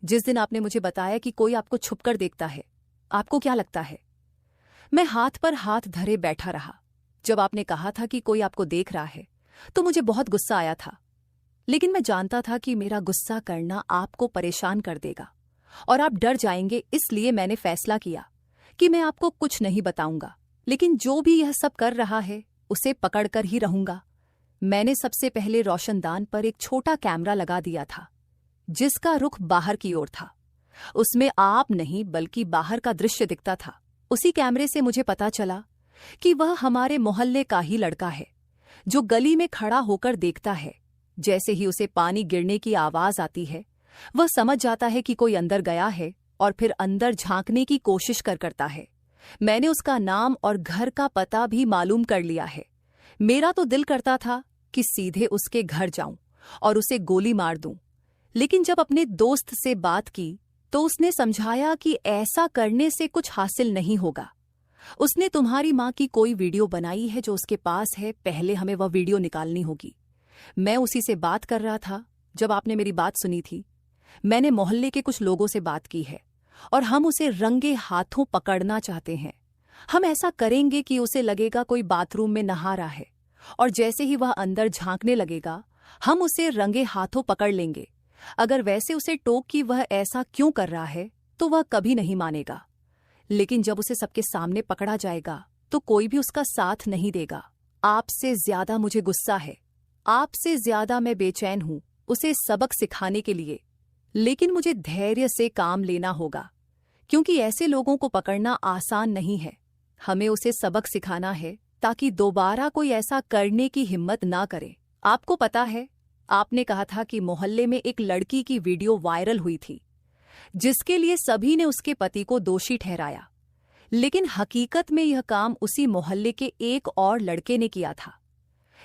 जिस दिन आपने मुझे बताया कि कोई आपको छुपकर देखता है। आपको क्या लगता है? मैं हाथ पर हाथ धरे बैठा रहा। जब आपने कहा था कि कोई आपको देख रहा है तो मुझे बहुत गुस्सा आया था, लेकिन मैं जानता था कि मेरा गुस्सा करना आपको परेशान कर देगा और आप डर जाएंगे। इसलिए मैंने फैसला किया कि मैं आपको कुछ नहीं बताऊंगा, लेकिन जो भी यह सब कर रहा है उसे पकड़कर ही रहूंगा। मैंने सबसे पहले रोशनदान पर एक छोटा कैमरा लगा दिया था जिसका रुख बाहर की ओर था। उसमें आप नहीं बल्कि बाहर का दृश्य दिखता था। उसी कैमरे से मुझे पता चला कि वह हमारे मोहल्ले का ही लड़का है, जो गली में खड़ा होकर देखता है। जैसे ही उसे पानी गिरने की आवाज आती है वह समझ जाता है कि कोई अंदर गया है और फिर अंदर झांकने की कोशिश करता है। मैंने उसका नाम और घर का पता भी मालूम कर लिया है। मेरा तो दिल करता था कि सीधे उसके घर जाऊं और उसे गोली मार दूं, लेकिन जब अपने दोस्त से बात की तो उसने समझाया कि ऐसा करने से कुछ हासिल नहीं होगा। उसने तुम्हारी माँ की कोई वीडियो बनाई है जो उसके पास है, पहले हमें वह वीडियो निकालनी होगी। मैं उसी से बात कर रहा था जब आपने मेरी बात सुनी थी। मैंने मोहल्ले के कुछ लोगों से बात की है और हम उसे रंगे हाथों पकड़ना चाहते हैं। हम ऐसा करेंगे कि उसे लगेगा कोई बाथरूम में नहा रहा है, और जैसे ही वह अंदर झांकने लगेगा हम उसे रंगे हाथों पकड़ लेंगे। अगर वैसे उसे टोक कि वह ऐसा क्यों कर रहा है तो वह कभी नहीं मानेगा, लेकिन जब उसे सबके सामने पकड़ा जाएगा तो कोई भी उसका साथ नहीं देगा। आपसे ज्यादा मुझे गुस्सा है, आपसे ज्यादा मैं बेचैन हूं उसे सबक सिखाने के लिए, लेकिन मुझे धैर्य से काम लेना होगा, क्योंकि ऐसे लोगों को पकड़ना आसान नहीं है। हमें उसे सबक सिखाना है ताकि दोबारा कोई ऐसा करने की हिम्मत ना करे। आपको पता है, आपने कहा था कि मोहल्ले में एक लड़की की वीडियो वायरल हुई थी जिसके लिए सभी ने उसके पति को दोषी ठहराया, लेकिन हकीकत में यह काम उसी मोहल्ले के एक और लड़के ने किया था।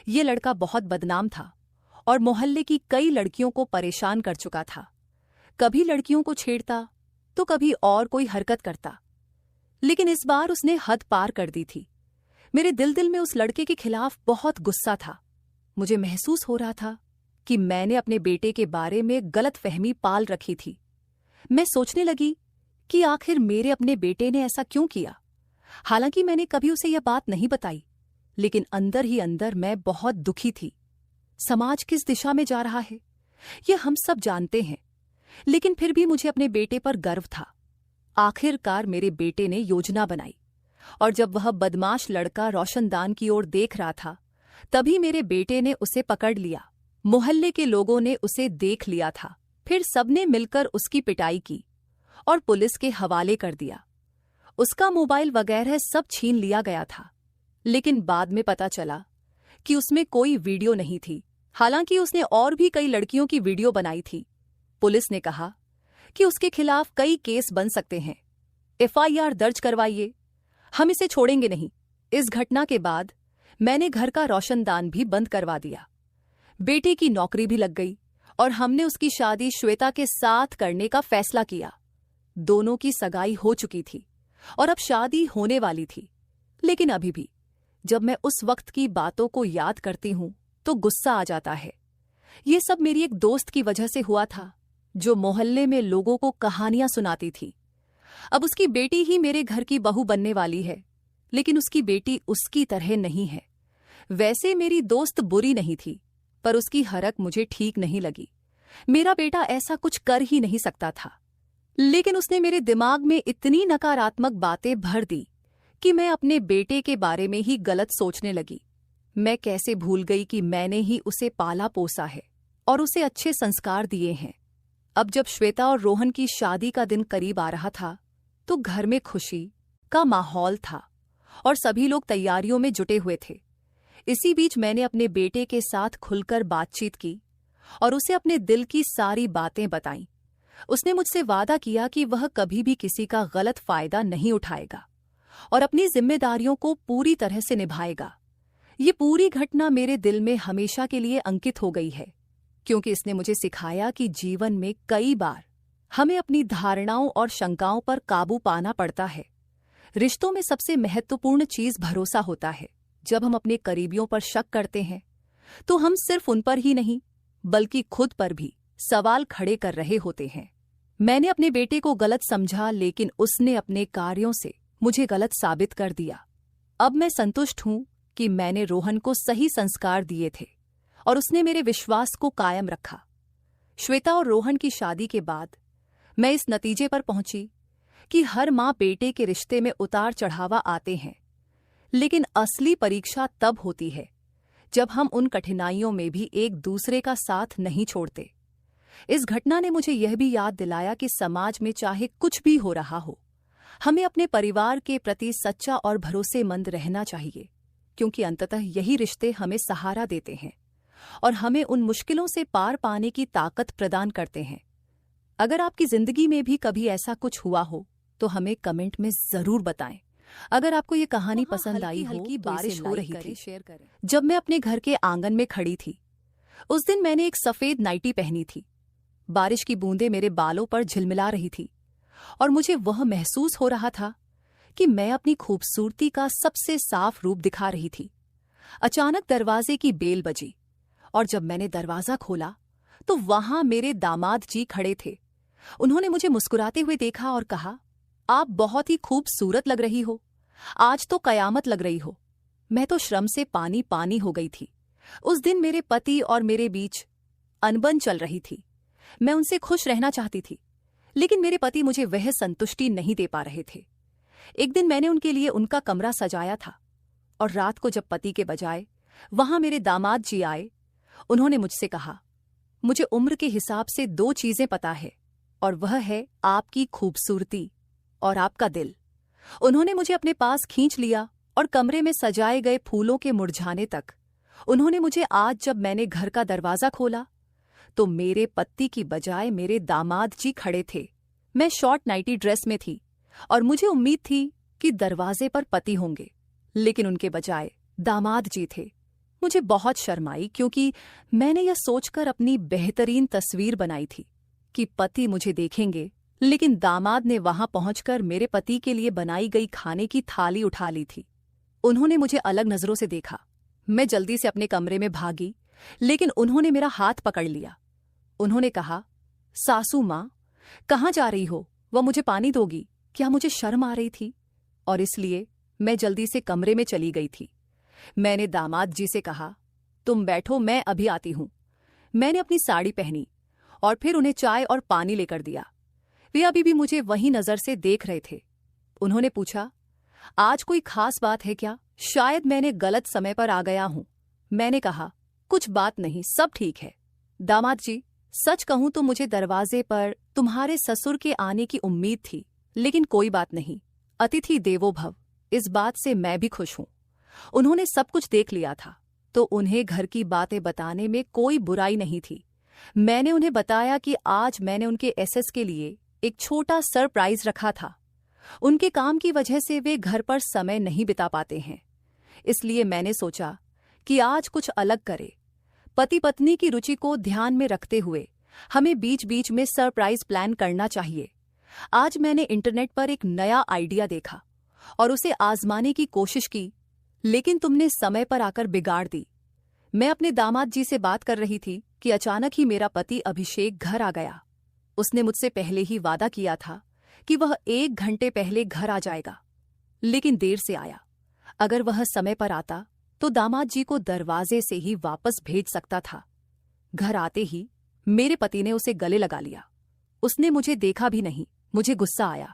यह लड़का बहुत बदनाम था और मोहल्ले की कई लड़कियों को परेशान कर चुका था। कभी लड़कियों को छेड़ता तो कभी और कोई हरकत करता, लेकिन इस बार उसने हद पार कर दी थी। मेरे दिल में उस लड़के के खिलाफ बहुत गुस्सा था। मुझे महसूस हो रहा था कि मैंने अपने बेटे के बारे में गलतफहमी पाल रखी थी। मैं सोचने लगी कि आखिर मेरे अपने बेटे ने ऐसा क्यों किया। हालांकि मैंने कभी उसे यह बात नहीं बताई, लेकिन अंदर ही अंदर मैं बहुत दुखी थी। समाज किस दिशा में जा रहा है यह हम सब जानते हैं, लेकिन फिर भी मुझे अपने बेटे पर गर्व था। आखिरकार मेरे बेटे ने योजना बनाई, और जब वह बदमाश लड़का रोशनदान की ओर देख रहा था तभी मेरे बेटे ने उसे पकड़ लिया। मोहल्ले के लोगों ने उसे देख लिया था, फिर सबने मिलकर उसकी पिटाई की और पुलिस के हवाले कर दिया। उसका मोबाइल वगैरह सब छीन लिया गया था, लेकिन बाद में पता चला कि उसमें कोई वीडियो नहीं थी। हालांकि उसने और भी कई लड़कियों की वीडियो बनाई थी। पुलिस ने कहा कि उसके खिलाफ कई केस बन सकते हैं, एफआईआर दर्ज करवाइए, हम इसे छोड़ेंगे नहीं। इस घटना के बाद मैंने घर का रोशनदान भी बंद करवा दिया। बेटे की नौकरी भी लग गई और हमने उसकी शादी श्वेता के साथ करने का फैसला किया। दोनों की सगाई हो चुकी थी और अब शादी होने वाली थी, लेकिन अभी भी जब मैं उस वक्त की बातों को याद करती हूं तो गुस्सा आ जाता है। ये सब मेरी एक दोस्त की वजह से हुआ था जो मोहल्ले में लोगों को कहानियां सुनाती थी। अब उसकी बेटी ही मेरे घर की बहू बनने वाली है, लेकिन उसकी बेटी उसकी तरह नहीं है। वैसे मेरी दोस्त बुरी नहीं थी, पर उसकी हरक मुझे ठीक नहीं लगी। मेरा बेटा ऐसा कुछ कर ही नहीं सकता था, लेकिन उसने मेरे दिमाग में इतनी नकारात्मक बातें भर दी कि मैं अपने बेटे के बारे में ही गलत सोचने लगी। मैं कैसे भूल गई कि मैंने ही उसे पाला पोसा है और उसे अच्छे संस्कार दिए हैं। अब जब श्वेता और रोहन की शादी का दिन करीब आ रहा था तो घर में खुशी का माहौल था और सभी लोग तैयारियों में जुटे हुए थे। इसी बीच मैंने अपने बेटे के साथ खुलकर बातचीत की और उसे अपने दिल की सारी बातें बताईं। उसने मुझसे वादा किया कि वह कभी भी किसी का गलत फायदा नहीं उठाएगा और अपनी जिम्मेदारियों को पूरी तरह से निभाएगा। ये पूरी घटना मेरे दिल में हमेशा के लिए अंकित हो गई है, क्योंकि इसने मुझे सिखाया कि जीवन में कई बार हमें अपनी धारणाओं और शंकाओं पर काबू पाना पड़ता है। रिश्तों में सबसे महत्वपूर्ण चीज भरोसा होता है। जब हम अपने करीबियों पर शक करते हैं तो हम सिर्फ उन पर ही नहीं बल्कि खुद पर भी सवाल खड़े कर रहे होते हैं। मैंने अपने बेटे को गलत समझा, लेकिन उसने अपने कार्यों से मुझे गलत साबित कर दिया। अब मैं संतुष्ट हूं कि मैंने रोहन को सही संस्कार दिए थे और उसने मेरे विश्वास को कायम रखा। श्वेता और रोहन की शादी के बाद मैं इस नतीजे पर पहुंची कि हर मां बेटे के रिश्ते में उतार चढ़ावा आते हैं, लेकिन असली परीक्षा तब होती है जब हम उन कठिनाइयों में भी एक दूसरे का साथ नहीं छोड़ते। इस घटना ने मुझे यह भी याद दिलाया कि समाज में चाहे कुछ भी हो रहा हो, हमें अपने परिवार के प्रति सच्चा और भरोसेमंद रहना चाहिए, क्योंकि अंततः यही रिश्ते हमें सहारा देते हैं और हमें उन मुश्किलों से पार पाने की ताकत प्रदान करते हैं। अगर आपकी जिंदगी में भी कभी ऐसा कुछ हुआ हो तो हमें कमेंट में जरूर बताएं। अगर आपको ये कहानी पसंद आई हो तो बारिश हो रही थी शेयर करें। जब मैं अपने घर के आंगन में खड़ी थी, उस दिन मैंने एक सफेद नाइटी पहनी थी। बारिश की बूंदें मेरे बालों पर झिलमिला रही थी और मुझे वह महसूस हो रहा था कि मैं अपनी खूबसूरती का सबसे साफ रूप दिखा रही थी। अचानक दरवाजे की बेल बजी और जब मैंने दरवाजा खोला तो वहां मेरे दामाद जी खड़े थे। उन्होंने मुझे मुस्कुराते हुए देखा और कहा, आप बहुत ही खूबसूरत लग रही हो, आज तो कयामत लग रही हो। मैं तो श्रम से पानी पानी हो गई थी। उस दिन मेरे पति और मेरे बीच अनबन चल रही थी। मैं उनसे खुश रहना चाहती थी, लेकिन मेरे पति मुझे वह संतुष्टि नहीं दे पा रहे थे। एक दिन मैंने उनके लिए उनका कमरा सजाया था और रात को जब पति के बजाय वहां मेरे दामाद जी आए, उन्होंने मुझसे कहा, मुझे उम्र के हिसाब से 2 चीजें पता है और वह है आपकी खूबसूरती और आपका दिल। उन्होंने मुझे अपने पास खींच लिया और कमरे में सजाए गए फूलों के मुरझाने तक उन्होंने मुझे आज जब मैंने घर का दरवाजा खोला तो मेरे पति की बजाय मेरे दामाद जी खड़े थे। मैं शॉर्ट नाइटी ड्रेस में थी और मुझे उम्मीद थी कि दरवाजे पर पति होंगे, लेकिन उनके बजाय दामाद जी थे। मुझे बहुत शर्म आई क्योंकि मैंने यह सोचकर अपनी बेहतरीन तस्वीर बनाई थी कि पति मुझे देखेंगे, लेकिन दामाद ने वहां पहुंचकर मेरे पति के लिए बनाई गई खाने की थाली उठा ली थी। उन्होंने मुझे अलग नजरों से देखा। मैं जल्दी से अपने कमरे में भागी, लेकिन उन्होंने मेरा हाथ पकड़ लिया। उन्होंने कहा, सासू माँ, कहाँ जा रही हो? वह मुझे पानी दोगी? क्या मुझे शर्म आ रही थी और इसलिए मैं जल्दी से कमरे में चली गई थी। मैंने दामाद जी से कहा, तुम बैठो, मैं अभी आती हूं। मैंने अपनी साड़ी पहनी और फिर उन्हें चाय और पानी लेकर दिया। वे अभी भी मुझे वही नजर से देख रहे थे। उन्होंने पूछा, आज कोई खास बात है क्या? शायद मैंने गलत समय पर आ गया हूं। मैंने कहा, कुछ बात नहीं, सब ठीक है। दामाद जी, सच कहूं तो मुझे दरवाजे पर तुम्हारे ससुर के आने की उम्मीद थी, लेकिन कोई बात नहीं, अतिथि देवो भव, इस बात से मैं भी खुश हूं। उन्होंने सब कुछ देख लिया था, तो उन्हें घर की बातें बताने में कोई बुराई नहीं थी। मैंने उन्हें बताया कि आज मैंने उनके एसएस के लिए एक छोटा सरप्राइज रखा था। उनके काम की वजह से वे घर पर समय नहीं बिता पाते हैं, इसलिए मैंने सोचा कि आज कुछ अलग करें। पति पत्नी की रुचि को ध्यान में रखते हुए हमें बीच बीच में सरप्राइज प्लान करना चाहिए। आज मैंने इंटरनेट पर एक नया आइडिया देखा और उसे आजमाने की कोशिश की, लेकिन तुमने समय पर आकर बिगाड़ दी। मैं अपने दामाद जी से बात कर रही थी कि अचानक ही मेरा पति अभिषेक घर आ गया। उसने मुझसे पहले ही वादा किया था कि वह 1 घंटे पहले घर आ जाएगा, लेकिन देर से आया। अगर वह समय पर आता तो दामाद जी को दरवाजे से ही वापस भेज सकता था। घर आते ही मेरे पति ने उसे गले लगा लिया। उसने मुझे देखा भी नहीं। मुझे गुस्सा आया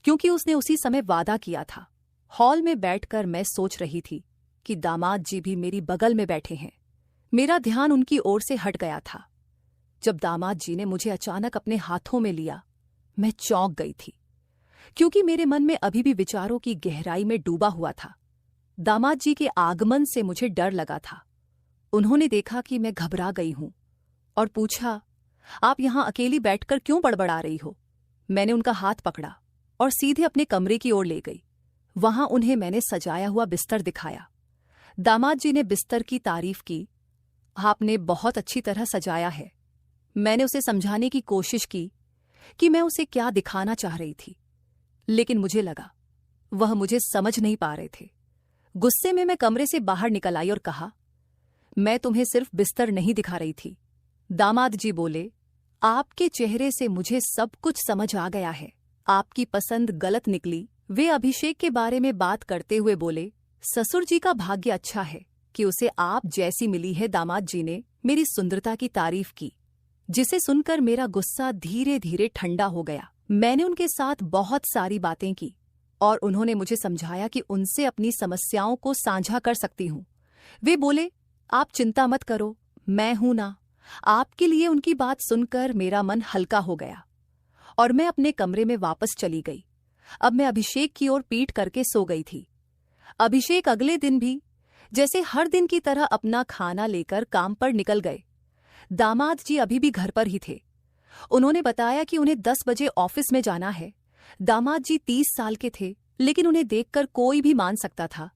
क्योंकि उसने उसी समय वादा किया था। हॉल में बैठकर मैं सोच रही थी कि दामाद जी भी मेरी बगल में बैठे हैं। मेरा ध्यान उनकी ओर से हट गया था। जब दामाद जी ने मुझे अचानक अपने हाथों में लिया, मैं चौंक गई थी, क्योंकि मेरे मन में अभी भी विचारों की गहराई में डूबा हुआ था। दामाद जी के आगमन से मुझे डर लगा था। उन्होंने देखा कि मैं घबरा गई हूं और पूछा, आप यहां अकेली बैठकर क्यों बड़बड़ा रही हो? मैंने उनका हाथ पकड़ा और सीधे अपने कमरे की ओर ले गई। वहां उन्हें मैंने सजाया हुआ बिस्तर दिखाया। दामाद जी ने बिस्तर की तारीफ की। आपने बहुत अच्छी तरह सजाया है। मैंने उसे समझाने की कोशिश की कि मैं उसे क्या दिखाना चाह रही थी, लेकिन मुझे लगा वह मुझे समझ नहीं पा रहे थे। गुस्से में मैं कमरे से बाहर निकल आई और कहा, मैं तुम्हें सिर्फ बिस्तर नहीं दिखा रही थी। दामाद जी बोले, आपके चेहरे से मुझे सब कुछ समझ आ गया है। आपकी पसंद गलत निकली। वे अभिषेक के बारे में बात करते हुए बोले, ससुर जी का भाग्य अच्छा है कि उसे आप जैसी मिली है। दामाद जी ने मेरी सुंदरता की तारीफ की, जिसे सुनकर मेरा गुस्सा धीरे धीरे ठंडा हो गया। मैंने उनके साथ बहुत सारी बातें की और उन्होंने मुझे समझाया कि उनसे अपनी समस्याओं को साझा कर सकती हूँ। वे बोले, आप चिंता मत करो, मैं हूं ना। आपके लिए उनकी बात सुनकर मेरा मन हल्का हो गया और मैं अपने कमरे में वापस चली गई। अब मैं अभिषेक की ओर पीठ करके सो गई थी। अभिषेक अगले दिन भी जैसे हर दिन की तरह अपना खाना लेकर काम पर निकल गए। दामाद जी अभी भी घर पर ही थे। उन्होंने बताया कि उन्हें 10 बजे ऑफिस में जाना है। दामाद जी 30 साल के थे, लेकिन उन्हें देखकर कोई भी मान सकता था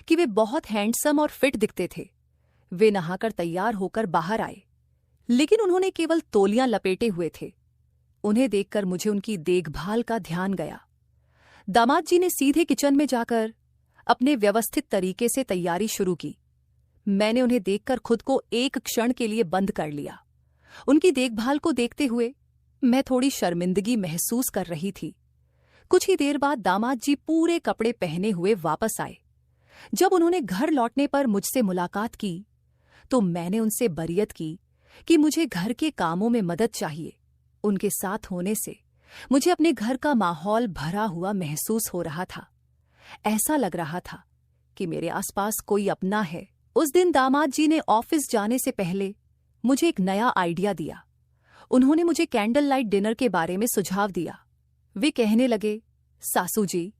कि वे बहुत हैंडसम और फिट दिखते थे। वे नहाकर तैयार होकर बाहर आए, लेकिन उन्होंने केवल तौलियां लपेटे हुए थे। उन्हें देखकर मुझे उनकी देखभाल का ध्यान गया। दामाद जी ने सीधे किचन में जाकर अपने व्यवस्थित तरीके से तैयारी शुरू की। मैंने उन्हें देखकर खुद को एक क्षण के लिए बंद कर लिया। उनकी देखभाल को देखते हुए मैं थोड़ी शर्मिंदगी महसूस कर रही थी। कुछ ही देर बाद दामाद जी पूरे कपड़े पहने हुए वापस आए। जब उन्होंने घर लौटने पर मुझसे मुलाकात की तो मैंने उनसे बरियत की कि मुझे घर के कामों में मदद चाहिए। उनके साथ होने से मुझे अपने घर का माहौल भरा हुआ महसूस हो रहा था। ऐसा लग रहा था कि मेरे आसपास कोई अपना है। उस दिन दामाद जी ने ऑफिस जाने से पहले मुझे एक नया आइडिया दिया। उन्होंने मुझे कैंडल लाइट डिनर के बारे में सुझाव दिया। वे कहने लगे, सासू जी,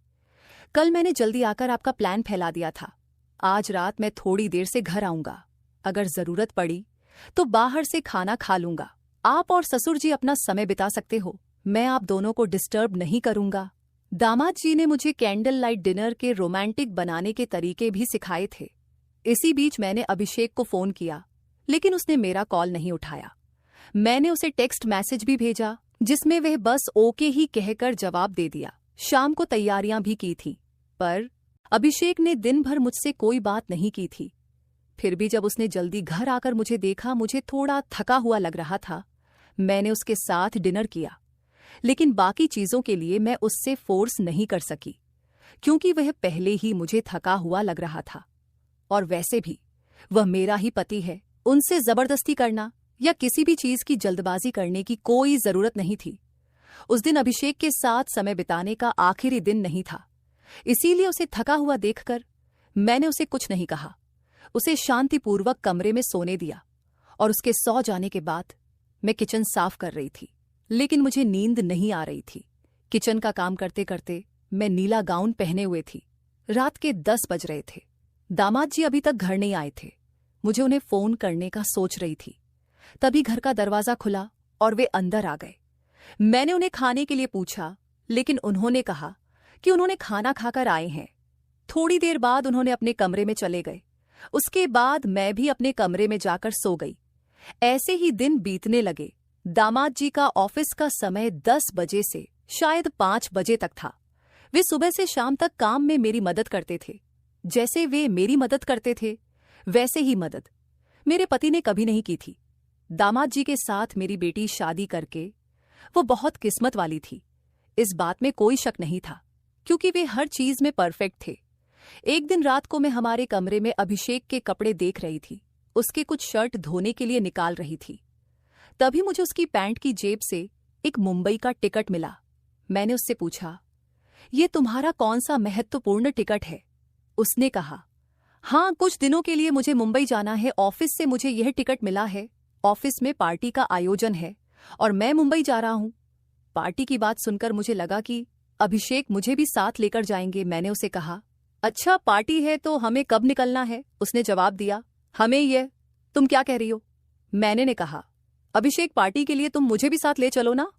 कल मैंने जल्दी आकर आपका प्लान फैला दिया था। आज रात मैं थोड़ी देर से घर आऊंगा। अगर जरूरत पड़ी तो बाहर से खाना खा लूंगा। आप और ससुर जी अपना समय बिता सकते हो। मैं आप दोनों को डिस्टर्ब नहीं करूंगा। दामाद जी ने मुझे कैंडल लाइट डिनर के रोमांटिक बनाने के तरीके भी सिखाए थे। इसी बीच मैंने अभिषेक को फोन किया, लेकिन उसने मेरा कॉल नहीं उठाया। मैंने उसे टेक्स्ट मैसेज भी भेजा, जिसमें वह बस ओके ही कहकर जवाब दे दिया। शाम को तैयारियां भी की थीं, पर अभिषेक ने दिन भर मुझसे कोई बात नहीं की थी। फिर भी जब उसने जल्दी घर आकर मुझे देखा, मुझे थोड़ा थका हुआ लग रहा था। मैंने उसके साथ डिनर किया, लेकिन बाकी चीजों के लिए मैं उससे फोर्स नहीं कर सकी, क्योंकि वह पहले ही मुझे थका हुआ लग रहा था। और वैसे भी वह मेरा ही पति है। उनसे जबरदस्ती करना या किसी भी चीज की जल्दबाजी करने की कोई जरूरत नहीं थी। उस दिन अभिषेक के साथ समय बिताने का आखिरी दिन नहीं था, इसीलिए उसे थका हुआ देखकर मैंने उसे कुछ नहीं कहा। उसे शांतिपूर्वक कमरे में सोने दिया और उसके सो जाने के बाद मैं किचन साफ कर रही थी, लेकिन मुझे नींद नहीं आ रही थी। किचन का काम करते करते मैं नीला गाउन पहने हुए थी। रात के 10 बज रहे थे। दामाद जी अभी तक घर नहीं आए थे। मुझे उन्हें फोन करने का सोच रही थी, तभी घर का दरवाजा खुला और वे अंदर आ गए। मैंने उन्हें खाने के लिए पूछा, लेकिन उन्होंने कहा कि उन्होंने खाना खाकर आए हैं। थोड़ी देर बाद उन्होंने अपने कमरे में चले गए। उसके बाद मैं भी अपने कमरे में जाकर सो गई। ऐसे ही दिन बीतने लगे। दामाद जी का ऑफिस का समय 10 बजे से शायद 5 बजे तक था। वे सुबह से शाम तक काम में मेरी मदद करते थे। जैसे वे मेरी मदद करते थे, वैसे ही मदद मेरे पति ने कभी नहीं की थी। दामाद जी के साथ मेरी बेटी शादी करके वो बहुत किस्मत वाली थी, इस बात में कोई शक नहीं था, क्योंकि वे हर चीज में परफेक्ट थे। एक दिन रात को मैं हमारे कमरे में अभिषेक के कपड़े देख रही थी। उसके कुछ शर्ट धोने के लिए निकाल रही थी। तभी मुझे उसकी पैंट की जेब से एक मुंबई का टिकट मिला। मैंने उससे पूछा, ये तुम्हारा कौन सा महत्वपूर्ण टिकट है? उसने कहा, हाँ, कुछ दिनों के लिए मुझे मुंबई जाना है। ऑफिस से मुझे यह टिकट मिला है। ऑफिस में पार्टी का आयोजन है और मैं मुंबई जा रहा हूँ। पार्टी की बात सुनकर मुझे लगा कि अभिषेक मुझे भी साथ लेकर जाएंगे। मैंने उसे कहा, अच्छा, पार्टी है तो हमें कब निकलना है? उसने जवाब दिया, हमें ये। तुम क्या कह रही हो? मैंने कहा, अभिषेक, पार्टी के लिए तुम मुझे भी साथ ले चलो ना।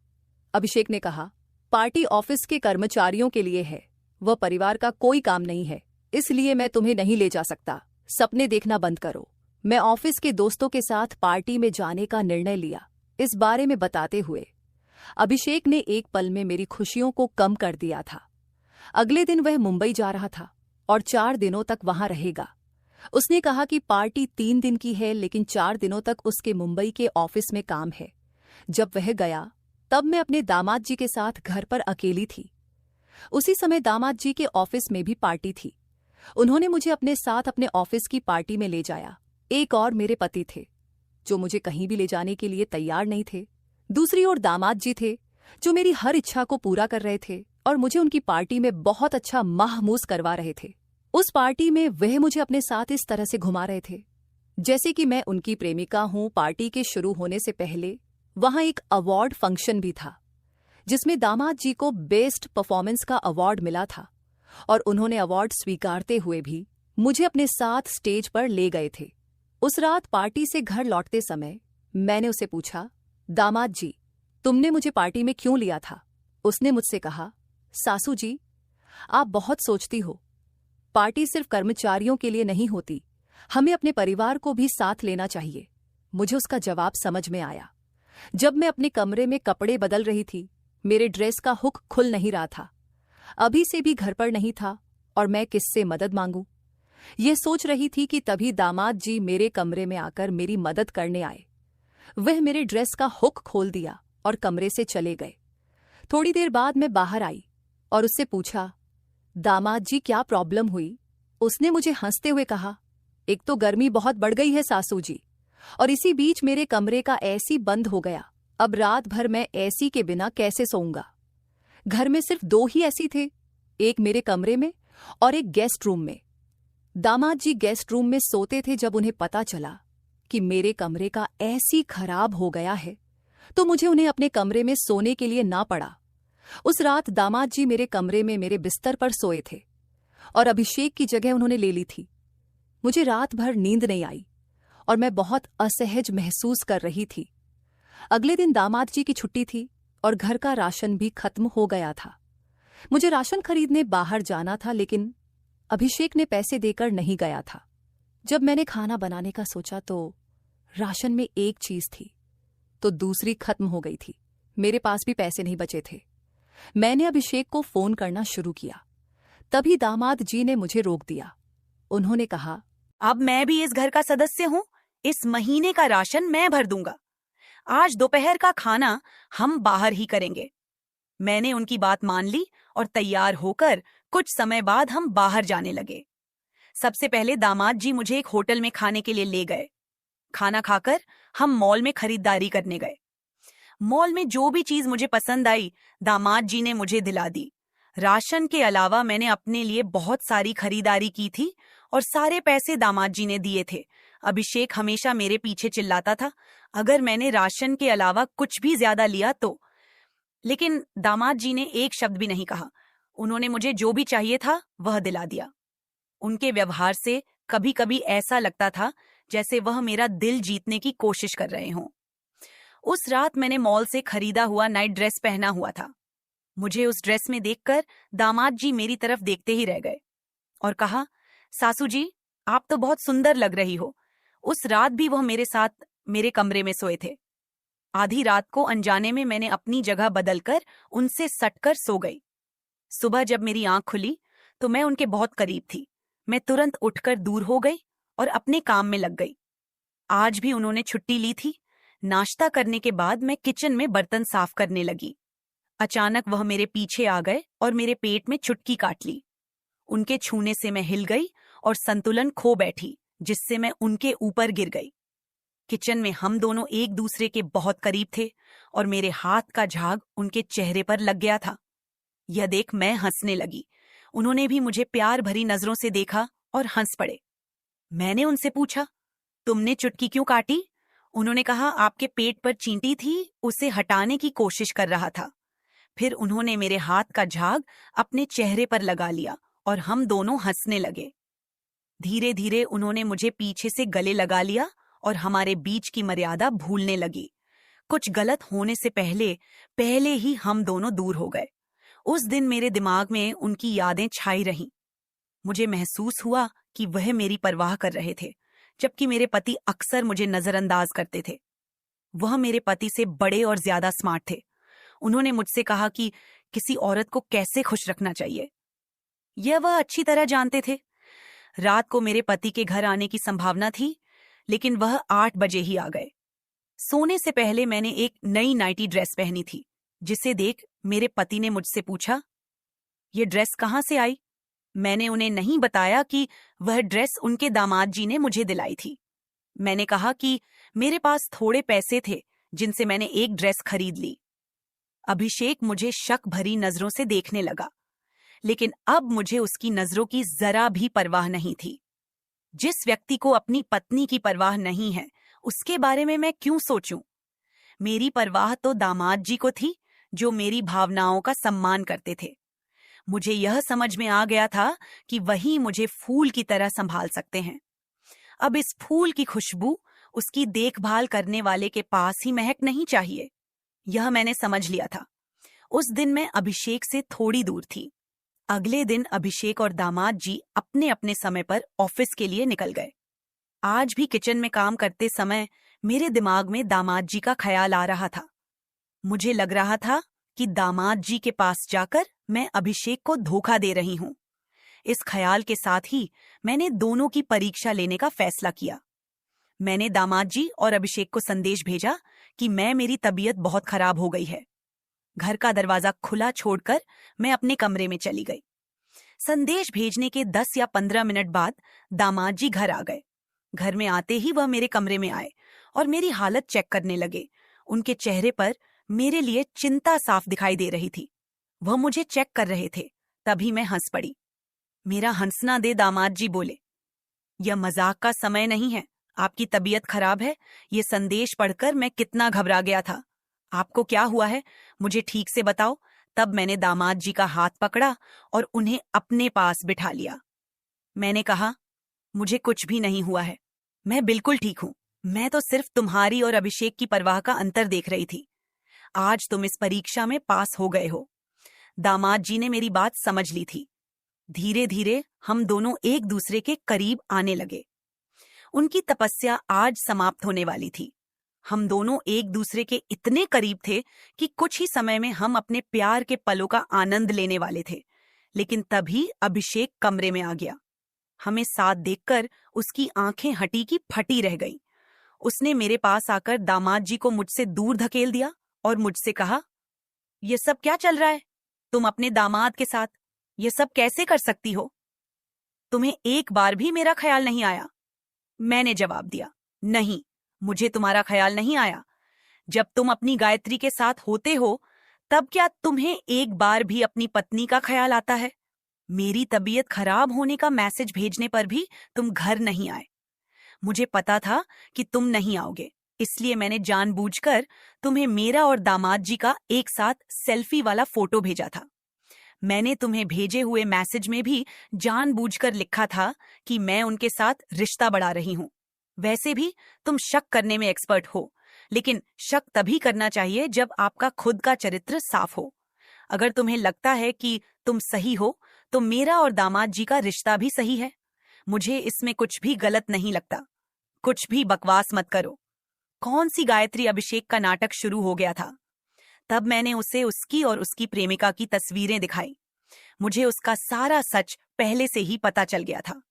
अभिषेक ने कहा, पार्टी ऑफिस के कर्मचारियों के लिए है, वह परिवार का कोई काम नहीं है, इसलिए मैं तुम्हें नहीं ले जा सकता। सपने देखना बंद करो। मैं ऑफिस के दोस्तों के साथ पार्टी में जाने का निर्णय लिया। इस बारे में बताते हुए अभिषेक ने एक पल में मेरी खुशियों को कम कर दिया था। अगले दिन वह मुंबई जा रहा था और 4 दिनों तक वहां रहेगा। उसने कहा कि पार्टी 3 दिन की है, लेकिन 4 दिनों तक उसके मुंबई के ऑफिस में काम है। जब वह गया तब मैं अपने दामाद जी के साथ घर पर अकेली थी। उसी समय दामाद जी के ऑफिस में भी पार्टी थी। उन्होंने मुझे अपने साथ अपने ऑफिस की पार्टी में ले जाया। एक और मेरे पति थे, जो मुझे कहीं भी ले जाने के लिए तैयार नहीं थे। दूसरी ओर दामाद जी थे, जो मेरी हर इच्छा को पूरा कर रहे थे और मुझे उनकी पार्टी में बहुत अच्छा महमूस करवा रहे थे। उस पार्टी में वह मुझे अपने साथ इस तरह से घुमा रहे थे जैसे कि मैं उनकी प्रेमिका हूं। पार्टी के शुरू होने से पहले वहां एक अवार्ड फंक्शन भी था, जिसमें दामाद जी को बेस्ट परफॉर्मेंस का अवार्ड मिला था और उन्होंने अवार्ड स्वीकारते हुए भी मुझे अपने साथ स्टेज पर ले गए थे। उस रात पार्टी से घर लौटते समय मैंने उसे पूछा, दामाद जी, तुमने मुझे पार्टी में क्यों लिया था? उसने मुझसे कहा, सासू जी, आप बहुत सोचती हो। पार्टी सिर्फ कर्मचारियों के लिए नहीं होती, हमें अपने परिवार को भी साथ लेना चाहिए। मुझे उसका जवाब समझ में आया। जब मैं अपने कमरे में कपड़े बदल रही थी, मेरे ड्रेस का हुक खुल नहीं रहा था। अभी से भी घर पर नहीं था और मैं किससे मदद मांगूं। ये सोच रही थी कि तभी दामाद जी मेरे कमरे में आकर मेरी मदद करने आए। वह मेरे ड्रेस का हुक खोल दिया और कमरे से चले गए। थोड़ी देर बाद मैं बाहर आई और उससे पूछा, दामाद जी क्या प्रॉब्लम हुई? उसने मुझे हंसते हुए कहा, एक तो गर्मी बहुत बढ़ गई है सासू जी, और इसी बीच मेरे कमरे का एसी बंद हो गया। अब रात भर मैं एसी के बिना कैसे सोऊंगा? घर में सिर्फ 2 ही एसी थे, एक मेरे कमरे में और एक गेस्ट रूम में। दामाद जी गेस्ट रूम में सोते थे। जब उन्हें पता चला कि मेरे कमरे का एसी खराब हो गया है तो मुझे उन्हें अपने कमरे में सोने के लिए ना पड़ा। उस रात दामाद जी मेरे कमरे में मेरे बिस्तर पर सोए थे और अभिषेक की जगह उन्होंने ले ली थी। मुझे रात भर नींद नहीं आई और मैं बहुत असहज महसूस कर रही थी। अगले दिन दामाद जी की छुट्टी थी और घर का राशन भी खत्म हो गया था। मुझे राशन खरीदने बाहर जाना था, लेकिन अभिषेक ने पैसे देकर नहीं गया था। जब मैंने खाना बनाने का सोचा तो राशन में एक चीज थी तो दूसरी खत्म हो गई थी। मेरे पास भी पैसे नहीं बचे थे। मैंने अभिषेक को फोन करना शुरू किया। तभी दामाद जी ने मुझे रोक दिया। उन्होंने कहा, अब मैं भी इस घर का सदस्य हूँ। इस महीने का राशन मैं भर दूंगा। आज दोपहर का खाना हम बाहर ही करेंगे। मैंने उनकी बात मान ली और तैयार होकर कुछ समय बाद हम बाहर जाने लगे। सबसे पहले दामाद जी मुझे एक होटल में खाने के लिए ले गए। खाना खाकर हम मॉल में खरीदारी करने गए। मॉल में जो भी चीज मुझे पसंद आई दामाद जी ने मुझे दिला दी। राशन के अलावा मैंने अपने लिए बहुत सारी खरीदारी की थी और सारे पैसे दामाद जी ने दिए थे। अभिषेक हमेशा मेरे पीछे चिल्लाता था अगर मैंने राशन के अलावा कुछ भी ज्यादा लिया तो, लेकिन दामाद जी ने एक शब्द भी नहीं कहा। उन्होंने मुझे जो भी चाहिए था वह दिला दिया। उनके व्यवहार से कभी कभी ऐसा लगता था जैसे वह मेरा दिल जीतने की कोशिश कर रहे हों। उस रात मैंने मॉल से खरीदा हुआ नाइट ड्रेस पहना हुआ था। मुझे उस ड्रेस में देखकर दामाद जी मेरी तरफ देखते ही रह गए और कहा, सासू जी आप तो बहुत सुंदर लग रही हो। उस रात भी वह मेरे साथ मेरे कमरे में सोए थे। आधी रात को अनजाने में मैंने अपनी जगह बदलकर उनसे सटकर सो गई। सुबह जब मेरी आंख खुली तो मैं उनके बहुत करीब थी। मैं तुरंत उठकर दूर हो गई और अपने काम में लग गई। आज भी उन्होंने छुट्टी ली थी। नाश्ता करने के बाद मैं किचन में बर्तन साफ करने लगी। अचानक वह मेरे पीछे आ गए और मेरे पेट में चुटकी काट ली। उनके छूने से मैं हिल गई और संतुलन खो बैठी, जिससे मैं उनके ऊपर गिर गई। किचन में हम दोनों एक दूसरे के बहुत करीब थे और मेरे हाथ का झाग उनके चेहरे पर लग गया था। यह देख मैं हंसने लगी। उन्होंने भी मुझे प्यार भरी नजरों से देखा और हंस पड़े। मैंने उनसे पूछा, तुमने चुटकी क्यों काटी? उन्होंने कहा, आपके पेट पर चींटी थी, उसे हटाने की कोशिश कर रहा था। फिर उन्होंने मेरे हाथ का झाग अपने चेहरे पर लगा लिया और हम दोनों हंसने लगे। धीरे धीरे उन्होंने मुझे पीछे से गले लगा लिया और हमारे बीच की मर्यादा भूलने लगी। कुछ गलत होने से पहले ही हम दोनों दूर हो गए। उस दिन मेरे दिमाग में उनकी यादें छाई रहीं। मुझे महसूस हुआ कि वह मेरी परवाह कर रहे थे, जबकि मेरे पति अक्सर मुझे नजरअंदाज करते थे। वह मेरे पति से बड़े और ज्यादा स्मार्ट थे। उन्होंने मुझसे कहा कि किसी औरत को कैसे खुश रखना चाहिए। यह वह अच्छी तरह जानते थे। रात को मेरे पति के घर आने की संभावना थी, लेकिन वह 8 बजे ही आ गए। सोने से पहले मैंने एक नई नाइटी ड्रेस पहनी थी, जिसे देख मेरे पति ने मुझसे पूछा, ये ड्रेस कहाँ से आई? मैंने उन्हें नहीं बताया कि वह ड्रेस उनके दामाद जी ने मुझे दिलाई थी। मैंने कहा कि मेरे पास थोड़े पैसे थे, जिनसे मैंने एक ड्रेस खरीद ली। अभिषेक मुझे शक भरी नजरों से देखने लगा, लेकिन अब मुझे उसकी नजरों की जरा भी परवाह नहीं थी। जिस व्यक्ति को अपनी पत्नी की परवाह नहीं है, उसके बारे में मैं क्यों सोचूं? मेरी परवाह तो दामाद जी को थी, जो मेरी भावनाओं का सम्मान करते थे। मुझे यह समझ में आ गया था कि वही मुझे फूल की तरह संभाल सकते हैं। अब इस फूल की खुशबू उसकी देखभाल करने वाले के पास ही महक नहीं चाहिए। यह मैंने समझ लिया था। उस दिन मैं अभिषेक से थोड़ी दूर थी। अगले दिन अभिषेक और दामाद जी अपने अपने समय पर ऑफिस के लिए निकल गए। आज भी किचन में काम करते समय मेरे दिमाग में दामाद जी का ख्याल आ रहा था। मुझे लग रहा था कि दामाद जी के पास जाकर मैं अभिषेक को धोखा दे रही हूं। इस ख्याल के साथ ही मैंने दोनों की परीक्षा लेने का फैसला किया। मैंने दामाद जी और अभिषेक को संदेश भेजा कि मेरी तबीयत बहुत खराब हो गई है। घर का दरवाजा खुला छोड़कर मैं अपने कमरे में चली गई। संदेश भेजने के 10 या 15 मिनट बाद दामाद जी घर आ गए। घर में आते ही वह मेरे कमरे में आए और मेरी हालत चेक करने लगे। उनके चेहरे पर मेरे लिए चिंता साफ दिखाई दे रही थी। वह मुझे चेक कर रहे थे। तभी मैं हंस पड़ी। मेरा हंसना दे दामाद जी बोले, यह मजाक का समय नहीं है। आपकी तबीयत खराब है। ये संदेश पढ़कर मैं कितना घबरा गया था। आपको क्या हुआ है, मुझे ठीक से बताओ। तब मैंने दामाद जी का हाथ पकड़ा और उन्हें अपने पास बिठा लिया। मैंने कहा, मुझे कुछ भी नहीं हुआ है। मैं बिल्कुल ठीक हूं। मैं तो सिर्फ तुम्हारी और अभिषेक की परवाह का अंतर देख रही थी। आज तुम इस परीक्षा में पास हो गए हो। दामाद जी ने मेरी बात समझ ली थी। धीरे धीरे हम दोनों एक दूसरे के करीब आने लगे। उनकी तपस्या आज समाप्त होने वाली थी। हम दोनों एक दूसरे के इतने करीब थे कि कुछ ही समय में हम अपने प्यार के पलों का आनंद लेने वाले थे। लेकिन तभी अभिषेक कमरे में आ गया। हमें साथ देखकर उसकी आंखें हटी की फटी रह गईं। उसने मेरे पास आकर दामाद जी को मुझसे दूर धकेल दिया और मुझसे कहा, ये सब क्या चल रहा है? तुम अपने दामाद के साथ ये सब कैसे कर सकती हो? तुम्हें एक बार भी मेरा ख्याल नहीं आया? मैंने जवाब दिया, नहीं, मुझे तुम्हारा ख्याल नहीं आया। जब तुम अपनी गायत्री के साथ होते हो तब क्या तुम्हें एक बार भी अपनी पत्नी का ख्याल आता है? मेरी तबीयत खराब होने का मैसेज भेजने पर भी तुम घर नहीं आए। मुझे पता था कि तुम नहीं आओगे, इसलिए मैंने जानबूझकर तुम्हें मेरा और दामाद जी का एक साथ सेल्फी वाला फोटो भेजा था। मैंने तुम्हें भेजे हुए मैसेज में भी जानबूझकर लिखा था कि मैं उनके साथ रिश्ता बढ़ा रही हूं। वैसे भी तुम शक करने में एक्सपर्ट हो, लेकिन शक तभी करना चाहिए जब आपका खुद का चरित्र साफ हो। अगर तुम्हें लगता है कि तुम सही हो तो मेरा और दामाद जी का रिश्ता भी सही है। मुझे इसमें कुछ भी गलत नहीं लगता। कुछ भी बकवास मत करो। कौन सी गायत्री अभिषेक का नाटक शुरू हो गया था। तब मैंने उसे उसकी और उसकी प्रेमिका की तस्वीरें दिखाई। मुझे उसका सारा सच पहले से ही पता चल गया था,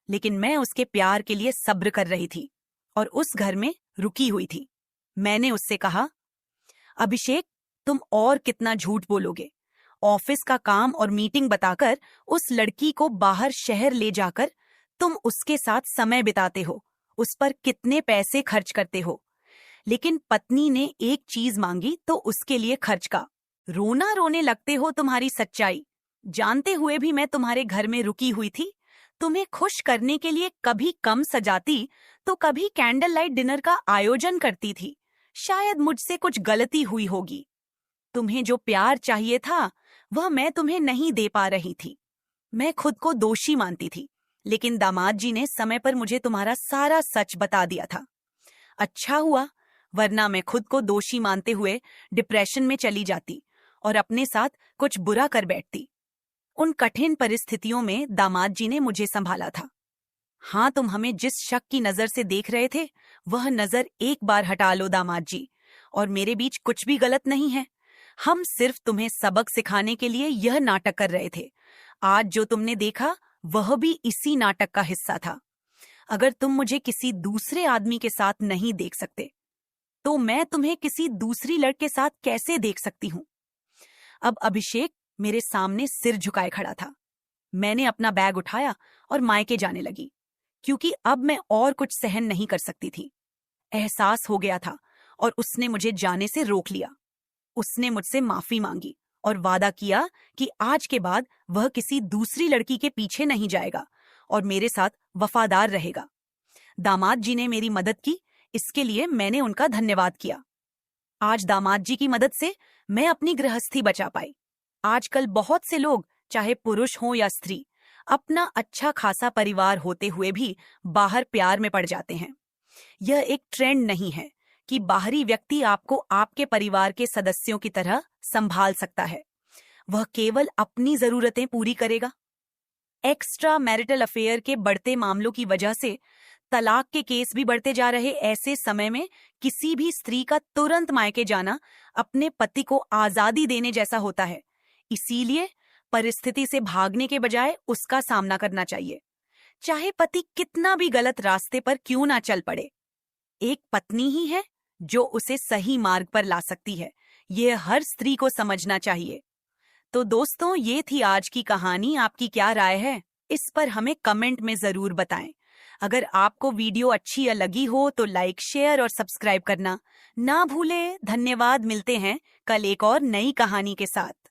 लेकिन मैं उसके प्यार के लिए सब्र कर रही थी और उस घर में रुकी हुई थी। मैंने उससे कहा, अभिषेक, तुम और कितना झूठ बोलोगे? ऑफिस का काम और मीटिंग बताकर उस लड़की को बाहर शहर ले जाकर तुम उसके साथ समय बिताते हो, उस पर कितने पैसे खर्च करते हो। लेकिन पत्नी ने एक चीज मांगी तो उसके लिए खर्च का रोना रोने लगते हो। तुम्हारी सच्चाई जानते हुए भी मैं तुम्हारे घर में रुकी हुई थी। तुम्हें खुश करने के लिए कभी कम सजाती तो कभी कैंडल लाइट डिनर का आयोजन करती थी। शायद मुझसे कुछ गलती हुई होगी। तुम्हें जो प्यार चाहिए था वह मैं तुम्हें नहीं दे पा रही थी। मैं खुद को दोषी मानती थी, लेकिन दामाद जी ने समय पर मुझे तुम्हारा सारा सच बता दिया था। अच्छा हुआ, वरना मैं खुद को दोषी मानते हुए डिप्रेशन में चली जाती और अपने साथ कुछ बुरा कर बैठती। उन कठिन परिस्थितियों में दामाद जी ने मुझे संभाला था। हाँ, तुम हमें जिस शक की नजर से देख रहे थे वह नजर एक बार हटा लो दामाद जी, और मेरे बीच कुछ भी गलत नहीं है। हम सिर्फ तुम्हें सबक सिखाने के लिए यह नाटक कर रहे थे। आज जो तुमने देखा वह भी इसी नाटक का हिस्सा था। अगर तुम मुझे किसी दूसरे आदमी के साथ नहीं देख सकते तो मैं तुम्हें किसी दूसरी लड़के के साथ कैसे देख सकती हूं? अब अभिषेक मेरे सामने सिर झुकाए खड़ा था। मैंने अपना बैग उठाया और मायके जाने लगी, क्योंकि अब मैं और कुछ सहन नहीं कर सकती थी। एहसास हो गया था और उसने मुझे जाने से रोक लिया। उसने मुझसे माफी मांगी और वादा किया कि आज के बाद वह किसी दूसरी लड़की के पीछे नहीं जाएगा और मेरे साथ वफादार रहेगा। दामाद जी ने मेरी मदद की, इसके लिए मैंने उनका धन्यवाद किया। आज दामाद जी की मदद से मैं अपनी गृहस्थी बचा पाई। आजकल बहुत से लोग, चाहे पुरुष हो या स्त्री, अपना अच्छा खासा परिवार होते हुए भी बाहर प्यार में पड़ जाते हैं। यह एक ट्रेंड नहीं है कि बाहरी व्यक्ति आपको आपके परिवार के सदस्यों की तरह संभाल सकता है। वह केवल अपनी जरूरतें पूरी करेगा। एक्स्ट्रा मैरिटल अफेयर के बढ़ते मामलों की वजह से तलाक के केस भी बढ़ते जा रहे ऐसे समय में किसी भी स्त्री का तुरंत मायके जाना अपने पति को आजादी देने जैसा होता है। इसीलिए परिस्थिति से भागने के बजाय उसका सामना करना चाहिए, चाहे पति कितना भी गलत रास्ते पर क्यों ना चल पड़े। एक पत्नी ही है जो उसे सही मार्ग पर ला सकती है। यह हर स्त्री को समझना चाहिए। तो दोस्तों, ये थी आज की कहानी। आपकी क्या राय है इस पर हमें कमेंट में जरूर बताएं। अगर आपको वीडियो अच्छी या लगी हो तो लाइक, शेयर और सब्सक्राइब करना ना भूलें। धन्यवाद। मिलते हैं कल एक और नई कहानी के साथ।